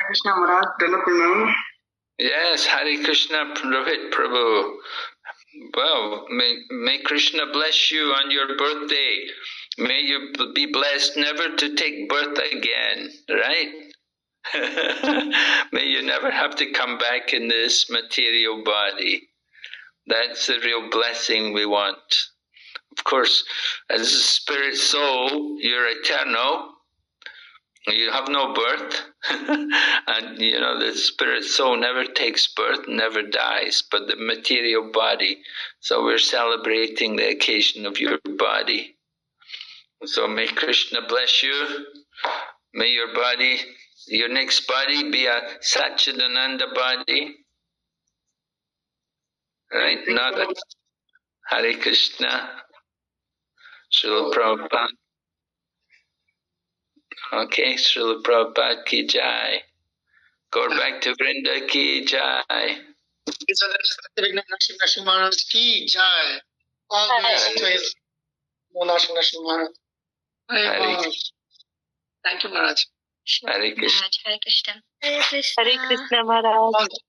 Krishna Maharaj, Yes, Hare Krishna, Rohit Prabhu. Well, may Krishna bless you on your birthday. May you be blessed never to take birth again, right? May you never have to come back in this material body. That's the real blessing we want. Of course, as a spirit soul, you're eternal. You have no birth. And you know, the spirit soul never takes birth, never dies, but the material body. So we're celebrating the occasion of your body. So may Krishna bless you. May your body, your next body be a Satchidananda body. Right? Not a Hare Krishna. Srila Prabhupada. Okay, Srila Prabhupada ki jai. Go back to Vrinda ki jai. Maharaj ki jai. All the way to his Maharaj. Thank you, Maharaj. Hare Krishna. Hare Krishna. Hare Krishna Maharaj.